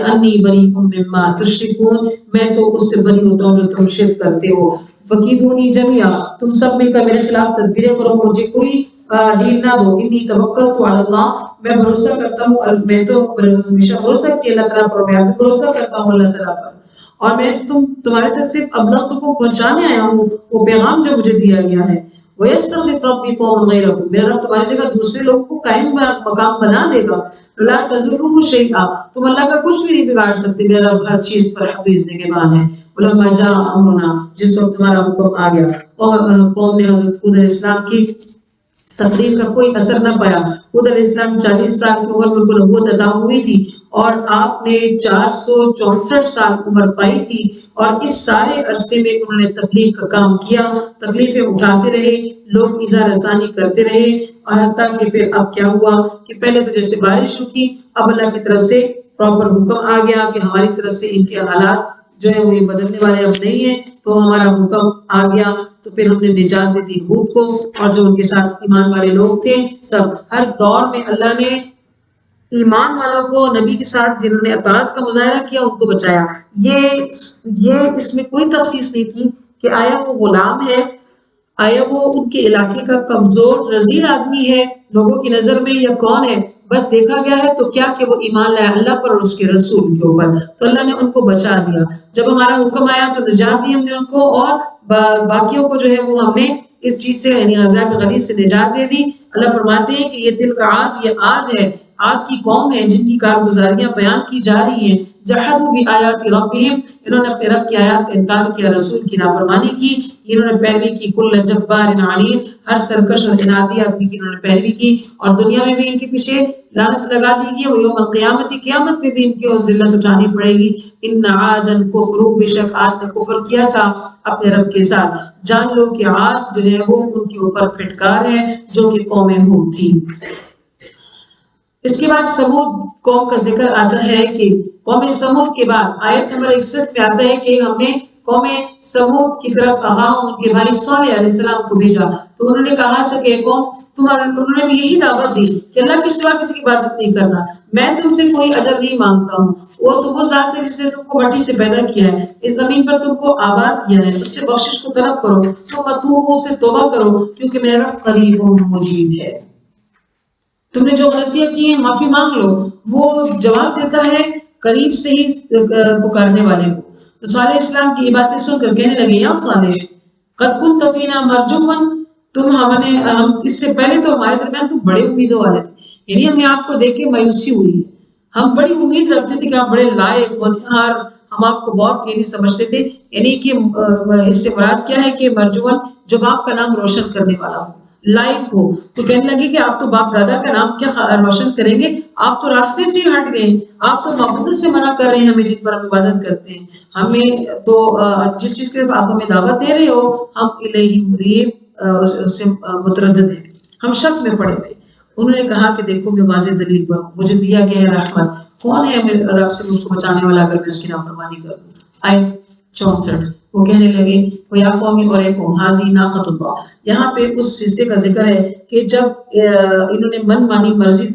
انی بریء مما تشرکون، میں تو اس سے بری ہوتا ہوں جو تم شرک کرتے ہو۔ فکیدونی جمیعا، تم سب مل کر میرے خلاف تدبیریں کرو، مجھے کوئی ڈیل نہ دو۔ انی توکلت علی اللہ، میں بھروسہ کرتا ہوں، میں تو ہمیشہ بھروسہ کیا اللہ تعالیٰ پر، میں بھی بھروسہ کرتا ہوں اللہ تعالیٰ پر، اور میں تمہارے تک صرف ابلغت کو پہنچانے آیا ہوں وہ پیغام جو مجھے دیا گیا ہے۔ وَيَسْتَخْلِفْ رَبِّي قَوْمًا غَيْرَكُمْ، میرا رب تمہاری جگہ دوسرے لوگوں کو قائم مقام بنا دے گا۔ لَا تَضُرُّهُ شَيْئًا، تم اللہ کا کچھ بھی نہیں بگاڑ سکتے، میرا رب ہر چیز پر حفیظ نگہبان ہے۔ وَلَمَّا جَاءَ أَمْرُنَا، جس وقت ہمارا حکم آ گیا، قوم نے حضرت حود علیہ السلام کی تقریر کا کوئی اثر نہ پایا۔ حود علیہ السلام 40 سال کی عمر میں ان کو نبوت عطا ہوئی تھی، اور آپ نے 464 سال عمر پائی تھی، اور اس سارے عرصے میں انہوں نے تبلیغ کا کام کیا، تکلیفیں اٹھاتے رہے، لوگ ایذا رسانی کرتے رہے، حتیٰ کہ پھر اب کیا ہوا کہ پہلے تو جیسے بارش رکی، اب اللہ کی طرف سے پراپر حکم آ گیا کہ ہماری طرف سے ان کے حالات جو ہے وہ یہ بدلنے والے اب نہیں ہیں، تو ہمارا حکم آ گیا، تو پھر ہم نے نجات دے دی حود کو اور جو ان کے ساتھ ایمان والے لوگ تھے سب۔ ہر دور میں اللہ نے ایمان والوں کو، نبی کے ساتھ جنہوں نے اطاعت کا مظاہرہ کیا، ان کو بچایا۔ یہ اس میں کوئی تخصیص نہیں تھی کہ آیا وہ غلام ہے، آیا وہ ان کے علاقے کا کمزور رذیل آدمی ہے لوگوں کی نظر میں، یا کون ہے۔ بس دیکھا گیا ہے تو کیا کہ وہ ایمان لایا اللہ پر اور اس کے رسول کے اوپر، تو اللہ نے ان کو بچا دیا۔ جب ہمارا حکم آیا تو نجات دی ہم نے ان کو، اور باقیوں کو جو ہے وہ ہم نے اس چیز سے، یعنی عذاب غلیظ سے نجات دے دی۔ اللہ فرماتے ہیں کہ یہ تلک عاد، یہ عاد ہے، عاد کی قوم ہے جن کی کارگزاریاں بیان کی جا رہی ہیں۔ جحدوا بآیات ربہم، انہوں نے اپنے رب کی آیات کا انکار کیا، رسول کی نافرمانی کی، انہوں نے پیروی کی کل جبار عنید، ہر سرکش اور انادی آدمی کی انہوں نے پیروی کی، اور دنیا میں بھی ان کے پیچھے لعنت لگا دی گئی، وہ یوم القیامت، قیامت میں بھی ان کی ذلت اٹھانی پڑے گی۔ ان عادا کفروا، بے شک عاد نے کفر کیا تھا اپنے رب کے ساتھ۔ جان لو کہ عاد جو ہے وہ ان کے اوپر پھٹکار ہے جو کہ قوم ہود تھی۔ اس کے بعد سمود قوم کا ذکر آتا ہے کہ قوم سمود کے بعد آیت نمبر 61 میں آتا ہے کہ ہم نے قوم سمود کی طرف اغاہم، ان کے بھائی صالح علیہ السلام کو بھیجا، تو انہوں نے کہا تھا کہ قوم انہوں نے بھی یہی دعوت دی کہ اللہ کے سوا کسی کی عبادت نہیں کرنا، میں تم سے کوئی اجر نہیں مانگتا ہوں، وہ ذات ہے جس نے تم کو مٹی سے پیدا کیا ہے، اس زمین پر تم کو آباد کیا ہے، اس سے بخشش کو طلب کرو، ثم توبوا، اس سے توبہ کرو، کیونکہ میرا رب قریب مجیب ہے۔ تم نے جو غلطیاں کی ہیں معافی مانگ لو، وہ جواب دیتا ہے قریب سے ہی پکارنے والے کو۔ تو صالح اسلام کی یہ باتیں سن کر کہنے لگے، یا صالح قد كنت فینا مرجوا، ہم اس سے پہلے تو ہمارے درمیان تم بڑے امیدوں والے تھے، یعنی ہمیں آپ کو دیکھ کے مایوسی ہوئی ہے، ہم بڑی امید رکھتے تھے کہ آپ بڑے لائق ہونہار، ہم آپ کو بہت یعنی سمجھتے تھے، یعنی کہ اس سے مراد کیا ہے کہ مرجون، جو باپ کا نام روشن کرنے والا ہو، لائق ہو۔ تو کہنے لگے کہ آپ تو باپ دادا کا نام کیا روشن کریں گے، آپ تو راستے سے ہٹ گئے، آپ تو معبودوں سے منع کر رہے ہیں ہمیں جن پر ہم عبادت کرتے ہیں، ہمیں تو جس چیز کی طرف آپ ہمیں دعوت دے رہے ہو، ہم الیہ مریب، اس سے متردد ہیں، ہم شک میں پڑے ہوئے۔ انہوں نے کہا کہ دیکھو میں واضح دلیل پر ہوں، مجھے دیا گیا ہے رحمت، کون ہے میرے رب سے مجھ کو بچانے والا اگر میں اس کی نافرمانی کروں؟ آیت 64 وہ کہنے لگے یا قومی اور اے قوم حاضی ناقۃ اللہ، یہاں پہ اس حصے کا ذکر ہے کہ جب انہوں نے من مانی مرضی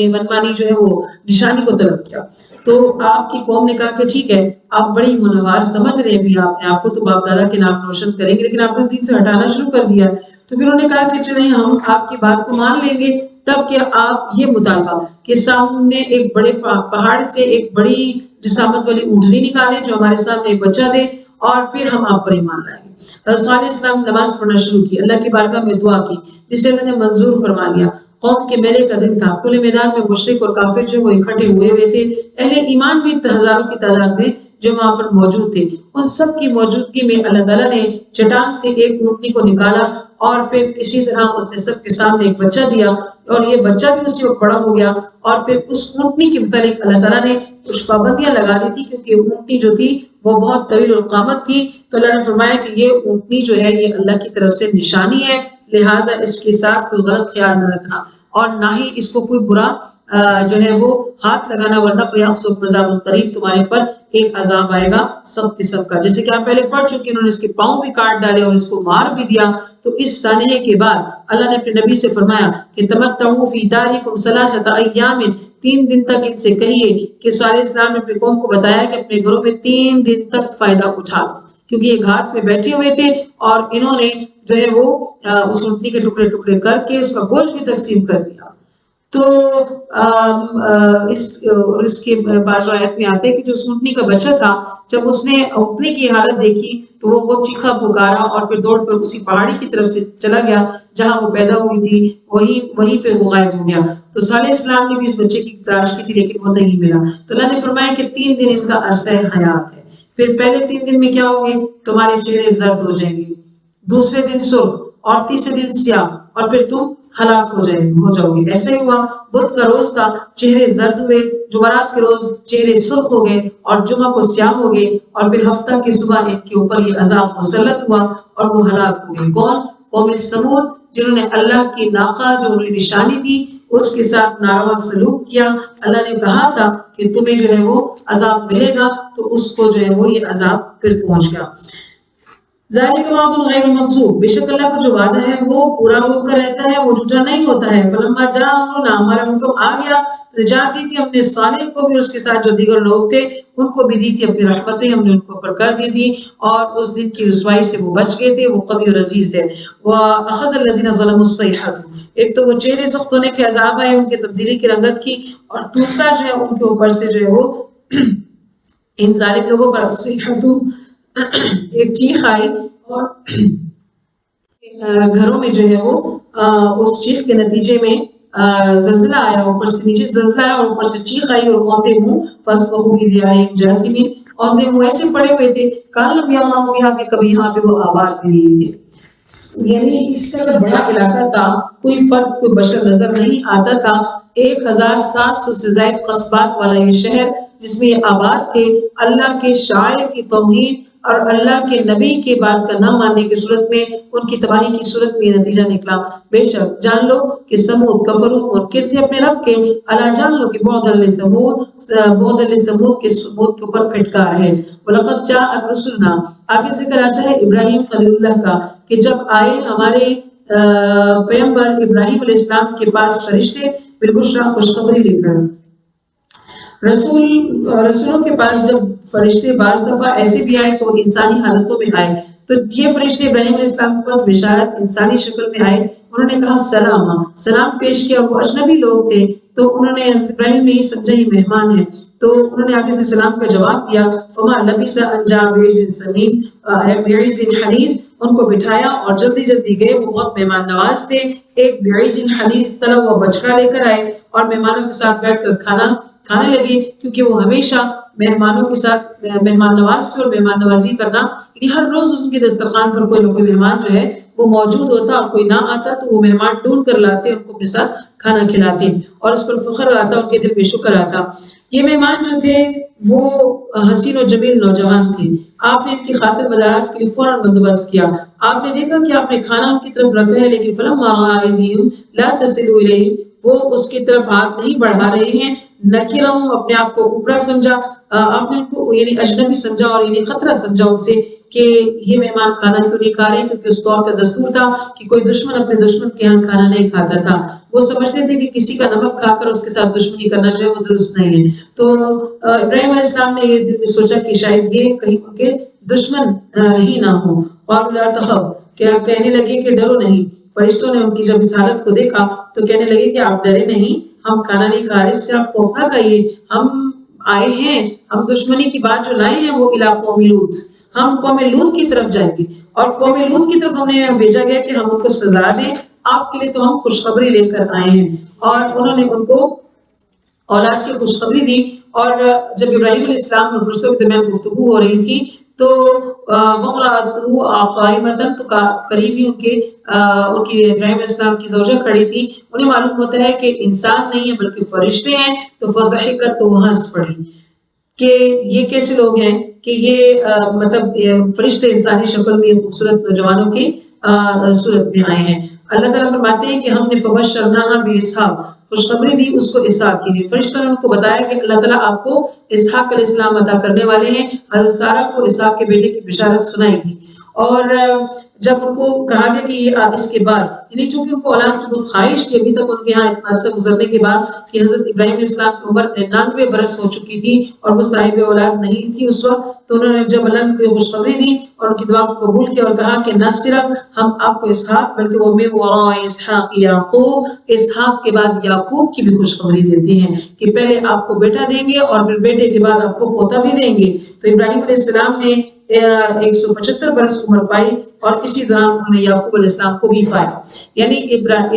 من مانی جو ہے وہ نشانی کو طلب کیا تو آپ کی قوم نے کہا کہ ٹھیک ہے آپ بڑی ہونہار سمجھ رہے ہیں بھی آپ نے، آپ کو تو باپ دادا کے نام روشن کریں گے، لیکن آپ نے دین سے ہٹانا شروع کر دیا ہے۔ تو پھر انہوں نے کہا کہ چلیں ہم آپ کی بات کو مان لیں گے، تب کہ آپ یہ مطالبہ کہ سامنے ایک بڑے پہاڑ سے ایک بڑی جسامت والی اونٹنی نکالیں جو ہمارے سامنے ایک بچہ دے، اور پھر ہم آپ پر ایمان لائیں گے۔ حضرت صالح علیہ السلام نماز پڑھنا شروع کی، اللہ کی بارگاہ میں دعا کی جسے اللہ نے منظور فرما لیا۔ قوم کے میلے کا دن تھا، کھلے میدان میں مشرک اور کافر جو وہ اکٹھے ہوئے تھے، اہل ایمان بھی ہزاروں کی تعداد میں جو وہاں پر موجود تھے۔ ان سب کی موجودگی میں اللہ تعالیٰ نے چٹان سے ایک اونٹنی کو نکالا اور پھر اسی طرح اس نے سب کے سامنے ایک بچہ دیا، اور یہ بچہ بھی اسی وقت بڑا ہو گیا۔ اور پھر اس اونٹنی کے متعلق اللہ تعالیٰ نے کچھ پابندیاں لگا دی تھی، کیونکہ اونٹنی جو تھی وہ بہت طویل القامت تھی، تو اللہ نے فرمایا کہ یہ اونٹنی جو ہے یہ اللہ کی طرف سے نشانی ہے، لہٰذا اس کے ساتھ کوئی غلط خیال نہ رکھنا اور نہ ہی اس کو کوئی برا جو ہے وہ ہاتھ لگانا، ورنہ فَيَأْخُذُكُمْ عَذَابٌ قَرِيبٌ، تمہارے پر ایک عذاب آئے گا سب کے سب کا۔ جیسے کہ آپ پہلے پڑھ چکے، انہوں نے اس کے پاؤں بھی کاٹ ڈالے اور اس کو مار بھی دیا۔ تو اس سانحے کے بعد اللہ نے اپنے نبی سے فرمایا کہ تَمَتَّعُوا فِي دَارِكُمْ ثَلَاثَةَ أَيَّامٍ، 3 دن تک ان سے کہیے کہ صالح اسلام نے اپنے قوم کو بتایا کہ اپنے گھروں میں 3 دن تک فائدہ اٹھا لو، کیونکہ یہ گھات میں بیٹھے ہوئے تھے اور انہوں نے جو ہے وہ اس اونٹنی کے ٹکڑے ٹکڑے کر کے اس کا گوشت بھی تقسیم کر دیا۔ تو اس کے بعض روایت میں آتے ہیں کہ جو اس اونٹنی کا بچہ تھا، جب اس نے اونٹنی کی حالت دیکھی تو وہ بہت چیخا پکارا اور پھر دوڑ کر اسی پہاڑی کی طرف سے چلا گیا جہاں وہ پیدا ہوئی تھی، وہیں پہ وہ غائب ہو گیا۔ تو صالح اسلام نے بھی اس بچے کی تلاش کی تھی لیکن وہ نہیں ملا، تو اللہ نے فرمایا کہ 3 دن ان کا عرصہ حیات ہے۔ پھر پہلے 3 دن میں کیا ہوگے؟ تمہارے چہرے زرد ہو جائیں گے، دوسرے دن سرخ، اور تیسرے دن سیاہ، اور پھر تم ہلاک ہو جاؤ گے۔ ایسا ہی ہوا، بدھ کا روز تھا، چہرے زرد ہوئے، جمعرات کے روز چہرے سرخ ہو گئے اور جمعہ کو سیاہ ہو گئے، اور پھر ہفتہ کی صبح ان کے اوپر یہ عذاب مسلط ہوا اور وہ ہلاک ہو گئے۔ کون؟ قوم سمود، جنہوں نے اللہ کی ناقہ جو انہیں نشانی تھی اس کے ساتھ ناروا سلوک کیا۔ اللہ نے کہا تھا کہ تمہیں جو ہے وہ عذاب ملے گا، تو اس کو جو ہے وہ یہ عذاب پھر پہنچ گیا۔ ذالک وعد غیر مکذوب، بے شک اللہ کا جو وعدہ ہے وہ پورا ہو کر رہتا ہے، وہ جھوٹا نہیں ہوتا ہے۔ فلما جاء امرنا، ہمارا حکم آ گیا، نجات دی تھی ہم نے صالح کو بھی، اس کے ساتھ جو دیگر لوگ تھے ان کو بھی دی تھی اپنی رحمتیں، ہم نے ان کو اوپر کر دی تھی، اور اس دن کی رسوائی سے وہ بچ گئے تھے، وہ قوی اور عزیز ہے۔ وَأَخَذَ الَّذِينَ ظَلَمُوا الصَّيْحَةُ، ایک تو وہ چہرے سخت ہونے کے عذاب آئے ان کے تبدیلی کی رنگت کی، اور دوسرا جو ہے ان کے اوپر سے جو ہے وہ ان ظالم لوگوں پر ایک چیخ آئی، اور گھروں میں جو ہے وہ اس چیخ کے نتیجے میں زلزلہ آیا، اوپر سے نیچے زلزلہ آیا اور اوپر سے چیخ آئی، اور اونتے منہ فَأَصْبَحُوا فِي دِيَارِهِمْ جَاثِمِينَ، اونتے منہ ایسے پڑے ہوئے تھے کان لم یغنوا فیہا، کہ کبھی یہاں پہ وہ آباد بھی نہیں تھے۔ یعنی اس کا بڑا علاقہ تھا، کوئی فرد کوئی بشر نظر نہیں آتا تھا۔ 1700 سے زائد قصبات والا یہ شہر جس میں یہ آباد تھے، اللہ کے شاعر کی توہین اور اللہ کے نبی کے بات کا نہ ماننے کی صورت میں ان کی تباہی کی صورت میں یہ نتیجہ نکلا۔ بے شک جان لو کہ سمود کفروا، منکر تھے اپنے رب کے، الا جان لو کہ بعدا لثمود کے سمود کے اوپر پھٹکار ہے۔ وَلَقَدْ جَاءَتْ رُسُلُنَا، آگے ذکر آتا ہے ابراہیم خلیل اللہ کا کہ جب آئے ہمارے پیغمبر ابراہیم علیہ السلام کے پاس فرشتے بالبشریٰ، خوشخبری لے کر۔ رسولوں کے پاس جب فرشتے بعض دفعہ ایسے بھی آئے تو انسانی حالتوں میں آئے، تو یہ فرشتے ابراہیم علیہ السلام کے پاس بشارت انسانی شکل میں آئے، انہوں نے کہا سلام پیش کیا، وہ اجنبی لوگ تھے تو انہوں نے حضرت ابراہیم نے یہ سمجھا یہ مہمان ہے، تو انہوں نے آگے سے سلام کا جواب دیا۔ فما لبث ان جاء بعجل سمین، بعجل حنیذ، ان کو بٹھایا اور جلدی جلدی گئے، وہ بہت مہمان نواز تھے۔ ایک بعجل حنیذ تلا ہوا بچڑا لے کر آئے اور مہمانوں کے ساتھ بیٹھ کر کھانے لگے، کیونکہ وہ ہمیشہ مہمانوں کے ساتھ مہمان نواز تھے، اور مہمان نوازی کرنا یعنی ہر روز ان کے دسترخوان پر کوئی نہ کوئی مہمان جو ہے وہ موجود ہوتا، اور کوئی نہ آتا تو وہ مہمان ڈھونڈ کر لاتے، ان کو اپنے ساتھ کھانا کھلاتے، اور اس پر فخر آتا، ان کے دل میں شکر آتا۔ یہ مہمان جو تھے وہ حسین و جمیل نوجوان تھے، آپ نے ان کی خاطر مدارات کے لیے فوراً بندوبست کیا، آپ نے دیکھا کہ آپ نے کھانا ان کی طرف رکھا ہے، لیکن فلما رأى أيديهم لا تصل إليه، وہ اس کی طرف ہاتھ نہیں بڑھا رہے ہیں، نکرہم اپنے آپ کو اوپرا سمجھا، آپ نے ان کو یعنی اجنبی سمجھا اور یعنی خطرہ سمجھا ان سے کہ یہ مہمان کھانا کیوں نہیں کھا رہے، کیونکہ اس دور کا دستور تھا کہ کوئی دشمن اپنے دشمن کے یہاں کھانا نہیں کھاتا تھا، وہ سمجھتے تھے کہ کسی کا نمک کھا کر اس کے ساتھ دشمنی کرنا جو ہے وہ درست نہیں ہے۔ تو ابراہیم علیہ السلام نے یہ دل میں سوچا کہ شاید یہ کہیں ان کے دشمن ہی نہ ہو، اور لا تخف، کیا کہنے لگے کہ ڈرو نہیں، فرشتوں نے ان کی جب اس حالت کو دیکھا تو کہنے لگے کہ آپ ڈرے نہیں، ہم کھانا نہیں کھا رہے، اس سے آپ خوف نہ کھائیے، ہم آئے ہیں، ہم دشمنی کی بات جو لائے ہیں وہ الی قوم لوط، ہم قوم لوط کی طرف جائیں گے، اور قوم لوط کی طرف ہمیں بھیجا گیا کہ ہم ان کو سزا دیں، آپ کے لیے تو ہم خوشخبری لے کر آئے ہیں۔ اور انہوں نے ان کو اولاد کی خوشخبری دی، اور جب ابراہیم علیہ السلام اور فرشتوں کے درمیان گفتگو ہو رہی تھی تو وامرأتہ قائمۃ، تو قریب ہی ان کی ابراہیم علیہ السلام کی زوجہ کھڑی تھی، انہیں معلوم ہوتا ہے کہ انسان نہیں ہے بلکہ فرشتے ہیں، تو فضحکت، تو وہ ہنس پڑی کہ یہ کیسے لوگ ہیں کہ یہ مطلب فرشتے انسانی شکل میں خوبصورت نوجوانوں کی صورت میں آئے ہیں۔ اللہ تعالیٰ فرماتے ہیں کہ ہم نے فبشرناہا باسحاق، خوشخبری دی اس کو اسحاق کی لیے، فرشتوں نے ان کو بتایا کہ اللہ تعالیٰ آپ کو اسحاق علیہ السلام عطا کرنے والے ہیں، حضرت سارہ کو اسحاق کے بیٹے کی بشارت سنائی گی۔ اور جب ان کو کہا گیا کہ یہ اس کے بعد، یعنی چونکہ ان کو اولاد کی بہت خواہش تھی، ابھی تک ان کے یہاں اتنا عرصہ گزرنے کے بعد کہ حضرت ابراہیم علیہ السلام کی عمر 99 برس ہو چکی تھی اور وہ صاحب اولاد نہیں تھی اس وقت، تو انہوں نے جب اللہ کو خوشخبری دی اور ان کی دعا کو قبول کیا اور کہا کہ نہ صرف ہم آپ کو اسحاق بلکہ وہ من وراء اسحاق یعقوب، اسحاق کے بعد یعقوب کی بھی خوشخبری دیتے ہیں کہ پہلے آپ کو بیٹا دیں گے اور پھر بیٹے کے بعد آپ کو پوتا بھی دیں گے۔ تو ابراہیم علیہ السلام نے 175 برس عمر پائی اور اسی دوران انہوں نے یعقوب علیہ السلام کو بھی پایا، یعنی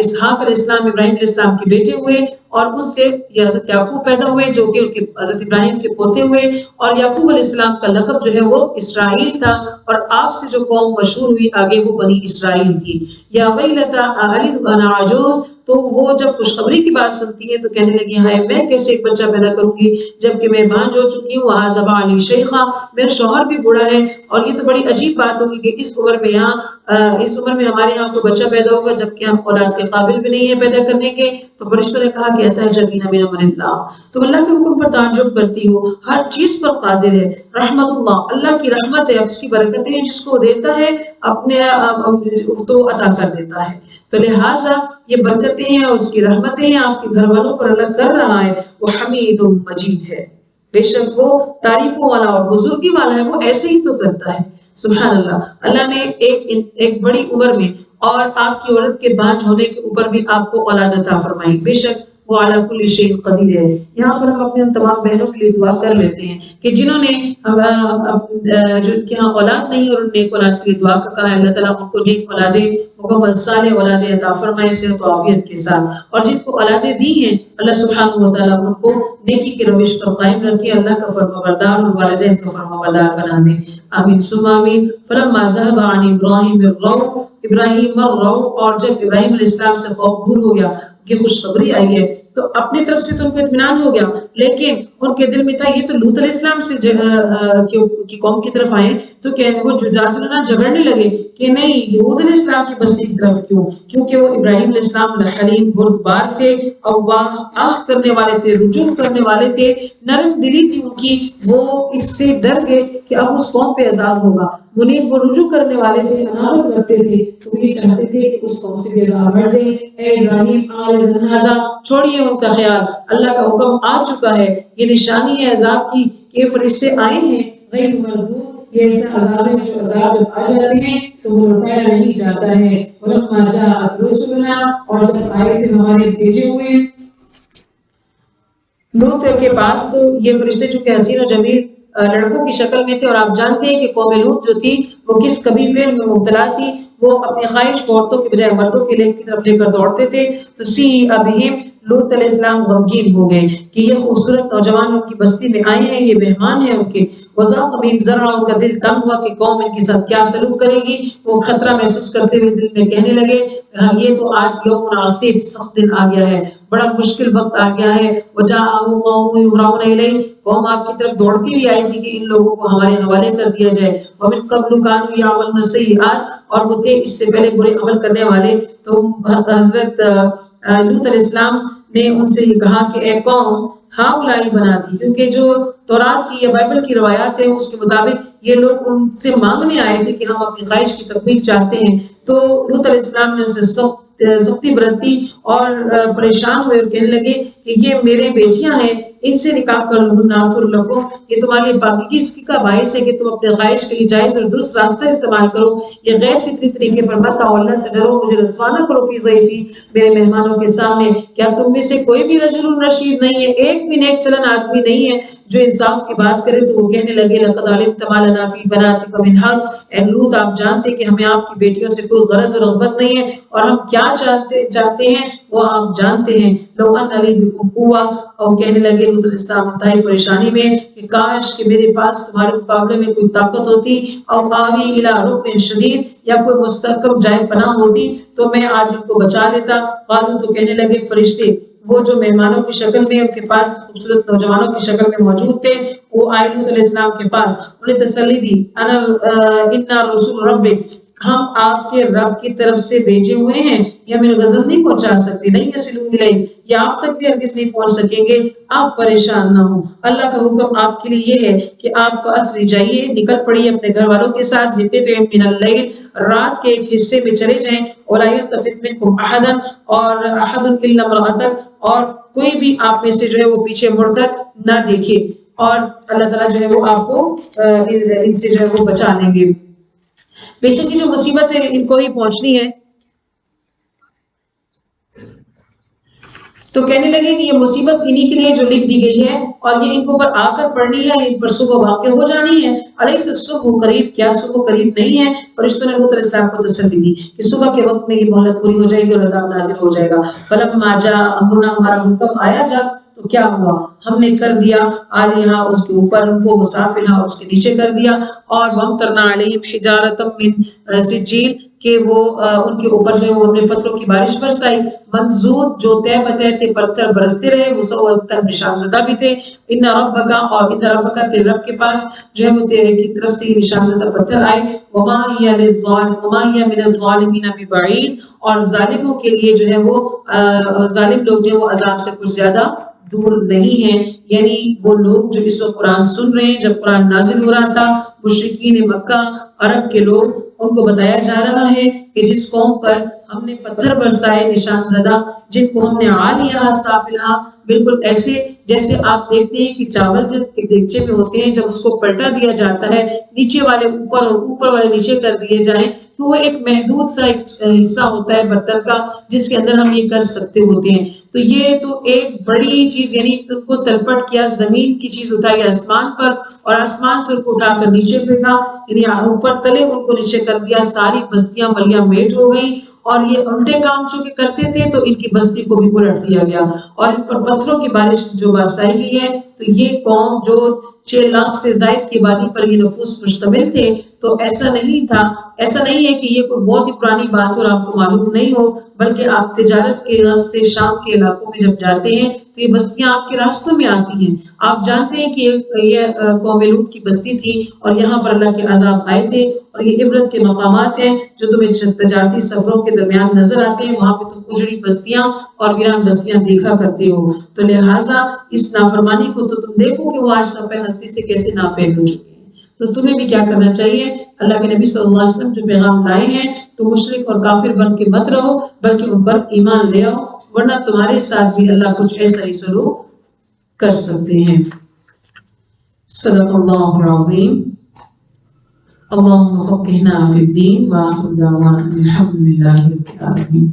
اسحاق علیہ السلام ابراہیم علیہ السلام کے بیٹے ہوئے اور ان سے حضرت یعقوب پیدا ہوئے جو کہ ان کے حضرت ابراہیم کے پوتے ہوئے، اور یعقوب علیہ السلام کا لقب جو ہے وہ اسرائیل تھا، اور آپ سے جو قوم مشہور ہوئی آگے وہ بنی اسرائیل تھی۔ یا ویلتا اَأَلِدُ وَأَنَا عَجُوزٌ، تو وہ جب خوشخبری کی بات سنتی ہے تو کہنے لگی ہائے میں کیسے ایک بچہ پیدا کروں گی جبکہ میں بانجھ ہو چکی ہوں، وَهَذَا بَعْلِي شَيْخًا، میرا شوہر بھی بوڑھا ہے، اور یہ تو بڑی عجیب بات ہوگی کہ اس عمر میں ہمارے یہاں کوئی بچہ پیدا ہوگا جبکہ ہم اولاد کے قابل بھی نہیں ہیں پیدا کرنے کے۔ تو فرشتوں نے کہا کہ اتعجبین من امر اللہ، تم اللہ کے حکم پر تعجب کرتی ہو، ہر چیز پر قادر ہے، رحمت اللہ کی رحمت ہے، اب اس کی برکتیں ہیں، جس کو دیتا ہے اپنے تو عطا کر دیتا ہے، تو لہٰذا یہ برکتیں ہیں اور اس کی رحمتیں ہیں آپ کے گھر والوں پر اللہ کر رہا ہے، وہ حمید مجید ہے، بے شک وہ تعریفوں والا اور بزرگی والا ہے، وہ ایسے ہی تو کرتا ہے۔ سبحان اللہ، اللہ نے ایک بڑی عمر میں اور آپ کی عورت کے بانجھ ہونے کے اوپر بھی آپ کو اولاد عطا فرمائی، بے شک وہ علی کل شیء قدیر ہے۔ یہاں پر ہم اپنے ان تمام بہنوں کے لیے دعا کر لیتے ہیں کہ جنہوں نے جو ان کے یہاں اولاد نہیں اور ان نیک اولاد کے لیے دعا کا کہا ہے، اللہ تعالیٰ ان کو نیک اولادیں مکمل صالح اولادیں عطا فرمائے صحت و عافیت کے ساتھ، اور جن کو اولادیں دی ہیں اللہ سبحانہ و تعالیٰ ان کو نیکی کے روش پر قائم رکھے، اللہ کا فرمانبردار اور والدین کا فرمانبردار بنا دے، آمین ثم آمین۔ فلما ذهب عن ابراہیم الروع، اور جب ابراہیم علیہ السلام سے خوف دور ہو گیا کہ خوشخبری آئی ہے، تو اپنی طرف سے تو ان کو اطمینان ہو گیا، لیکن ان کے دل میں تھا یہ تو لوط علیہ السلام سے کی قوم کی طرف آئے، تو کہ وہ جھگڑنے لگے کہ نہیں یہود علیہ السلام کی بستی کی طرف کیوں، کیونکہ وہ ابراہیم علیہ السلام حلیم بردبار تھے، آہ کرنے والے تھے، رجوع کرنے والے تھے، نرم دلی تھی ان کی، وہ اس سے ڈر گئے کہ اب اس قوم پہ عذاب ہوگا، منیب وہ رجوع کرنے والے تھے، انابت رکھتے تھے، تو یہ چاہتے تھے کہ اس قوم سے بھی عذاب ہٹ جائے، اے ابراہیم چھوڑیے ان کا خیال، اللہ کا حکم آ چکا ہے، یہ نشانی ہے عذاب کی کہ فرشتے آئے ہیں، غیر مردود، یہ ایسا عذاب ہے جو عذاب جب آ جاتے ہیں تو وہ لوٹایا نہیں جاتا ہے، وَلَمَّا جَاءَتْ رُسُلُنَا، اور جب آئے پھر ہمارے بھیجے ہوئے لوط کے پاس، تو یہ فرشتے چونکہ حسین و جمیل لڑکوں کی شکل میں تھے، اور آپ جانتے ہیں کہ قوم لوط جو تھی وہ کس کبھی فعل میں مبتلا تھی، وہ اپنی خواہش کو عورتوں کے بجائے مردوں کے لیے کی طرف لے کر دوڑتے تھے، تو سی ابہم، لوط علیہ السلام غمگین ہو گئے کہ یہ خوبصورت نوجوان ان کی بستی میں آئے ہیں، یہ مہمان ہیں ان کے. وضاق بہم ذرعا، ان کا دل تنگ ہوا کہ قوم ان کے ساتھ کیا سلوک کرے گی. وہ خطرہ محسوس کرتے ہوئے دل میں کہنے لگے یہ تو آج یوم عصیب، سخت دن آ گیا ہے، بڑا مشکل وقت آ گیا ہے. وجاءہ قوم یہرعون الیہ، قوم آپ کی طرف دوڑتی ہوئی آئی تھی کہ ان لوگوں کو ہمارے حوالے کر دیا جائے. ومن قبل كانوا يعملون السيئات، اور وہ تھے اس سے پہلے برے عمل کرنے والے. تو حضرت لوط علیہ السلام نے ان سے یہ کہا کہ اے قوم ہاؤلائی بناتی، کیونکہ جو تورات کی یا بائبل کی روایات ہیں اس کے مطابق یہ لوگ ان سے مانگنے آئے تھے کہ ہم اپنی خواہش کی تکمیل چاہتے ہیں. تو لوط علیہ السلام نے ان سے سختی برتی اور پریشان ہوئے اور کہنے لگے کہ یہ میرے بیٹیاں ہیں، ان سے نکاح کر لو. ناطر لکم، یہ تمہارے پاکیزگی کا باعث ہے کہ تم اپنے خواہش کے لیے جائز اور درست راستہ استعمال کرو. یہ غیر فطری طریقے پر مت آؤ. اللہ تجرو، مجھے رسوا نہ کرو فی ضیفی، میرے مہمانوں کے سامنے. کیا تم میں سے کوئی بھی رجل رشید نہیں ہے، ایک بھی نیک چلن آدمی نہیں ہے جو انصاف کی بات کرے؟ تو وہ کہنے لگے لقد علمت ما لنا فی بناتک من حق، اے لوط آپ جانتے کہ ہمیں آپ کی بیٹیوں سے کوئی غرض اور رغبت نہیں ہے، اور ہم کیا چاہتے ہیں وہ آپ جانتے ہیں. لو ان لی بکم قوہ، اور کہنے لگے لوط علیہ السلام انتہائی پریشانی میں کہ کاش کہ میرے پاس تمہارے مقابلے میں کوئی طاقت ہوتی، او آوی الی رکن شدید، یا کوئی مستحکم جائے پناہ ہوتی تو میں آج ان کو بچا لیتا. قالوا، تو کہنے لگے فرشتے وہ جو مہمانوں کی شکل میں ان کے پاس خوبصورت نوجوانوں کی شکل میں موجود تھے، وہ آئے لوط علیہ السلام کے پاس، انہیں تسلی دی. انا رسول ربک، ہم آپ کے رب کی طرف سے بھیجے ہوئے ہیں، یہ ہمیں غضب نہیں پہنچا سکتے. نہیں یصلون الیہ، یہ آپ تک بھی ہرگز نہیں پہنچ سکیں گے. آپ پریشان نہ ہوں، اللہ کا حکم آپ کے لیے یہ ہے کہ آپ فاسری جائیے، نکل پڑیے اپنے گھر والوں کے ساتھ. بقطع من اللیل، رات کے ایک حصے میں چلے جائیں. ولا یلتفت منکم احد، اور احد الا امرأتک، اور کوئی بھی آپ میں سے جو ہے وہ پیچھے مڑ کر نہ دیکھے، اور اللہ تعالیٰ جو ہے وہ آپ کو ان سے جو ہے وہ بچا لیں گے. بے شک جو مصیبت ہے ان کو ہی پہنچنی ہے. تو کہنے لگے کہ یہ مصیبت انہی کے لیے جو لکھ دی گئی ہے، اور یہ ان کو پر آ کر پڑنی ہے، ان پر صبح واقع ہو جانی ہے. الیس الصبح قریب، کیا صبح قریب نہیں ہے؟ فرشتوں نے لوط علیہ السلام کو تسلی دی کہ صبح کے وقت میں یہ مہلت پوری ہو جائے گی اور عذاب نازل ہو جائے گا. فلما جاء امرنا، ہمارا حکم آیا جب تو کیا ہوا؟ ہم نے کر دیا عالیہ اس کے اوپر، ان کو وسافلہ اس کے نیچے کر دیا، اور وامطرنا علیہم حجارۃ من سجیل، کہ وہ ان کے اوپر جو ہے وہ ہم نے پتھروں کی بارش برسائی. منضود، جو طے بتہ تھے، پتھر برستے رہے، وہ سوۃ نشان زدہ بھی تھے. ان ربک، اور ان ربک، تیرے رب کے پاس جو ہے وہ تیرے کی طرف سے نشان زدہ پتھر آئے. وما ہی من الظالمین ببعید، اور ظالموں کے لیے جو ہے وہ ظالم لوگ جو ہے وہ عذاب سے کچھ زیادہ دور نہیں ہیں. یعنی وہ لوگ جو اس وقت قرآن سن رہے ہیں، جب قرآن نازل ہو رہا تھا، مشرکین مکہ، عرب کے لوگ، ان کو بتایا جا رہا ہے کہ جس قوم پر ہم نے پتھر برسائے نشان زدہ، جن کو ہم نے عالیہ سافلہ، بالکل ایسے جیسے آپ دیکھتے ہیں کہ چاول جب ایک دیگچے میں ہوتے ہیں، جب اس کو پلٹا دیا جاتا ہے، نیچے والے اوپر اور اوپر والے نیچے کر دیے جائیں، تو وہ ایک محدود سا ایک حصہ ہوتا ہے برتن کا جس کے اندر ہم یہ کر سکتے ہوتے ہیں. تو یہ تو ایک بڑی چیز، یعنی ان کو تلپٹ کیا، زمین کی چیز اٹھائی آسمان پر، اور آسمان سے ان کو اٹھا کر نیچے پھینکا، یعنی اوپر تلے ان کو نیچے کر دیا. ساری بستیاں ملیاں میٹ ہو گئیں، اور یہ الٹے کام چونکہ کرتے تھے تو ان کی بستی کو بھی پلٹ دیا گیا، اور ان پر پتھروں کی بارش جو برسائی گئی ہے. تو یہ قوم جو 6 لاکھ سے زائد کی آبادی پر یہ نفوس مشتمل تھے، تو ایسا نہیں تھا، ایسا نہیں ہے کہ یہ کوئی بہت ہی پرانی بات اور آپ کو معلوم نہیں ہو، بلکہ آپ تجارت کے غرض سے شام کے علاقوں میں جب جاتے ہیں تو یہ بستیاں آپ کے راستوں میں آتی ہیں. آپ جانتے ہیں کہ یہ قوم لوط کی بستی تھی، اور یہاں پر اللہ کے عذاب آئے تھے، اور یہ عبرت کے مقامات ہیں جو تمہیں تجارتی سفروں کے درمیان نظر آتے ہیں. وہاں پہ تم اجڑی بستیاں اور ویران بستیاں دیکھا کرتے ہو. تو لہٰذا اس نافرمانی کو تو تم دیکھو کہ وہ آج صفحہ ہستی سے کیسے ناپید ہو چکے ہیں. تو تمہیں بھی کیا کرنا چاہیے؟ اللہ کے نبی صلی اللہ علیہ وسلم جو پیغام لائے ہیں تو مشرک اور کافر بن کے مت رہو، بلکہ ان پر ایمان لے آؤ، ورنہ تمہارے ساتھ بھی اللہ کچھ ایسا ہی سلوک کر سکتے ہیں. صدق اللہ العظیم. اللهم فقهنا في الدين، وآخر دعوانا الحمد لله رب العالمين.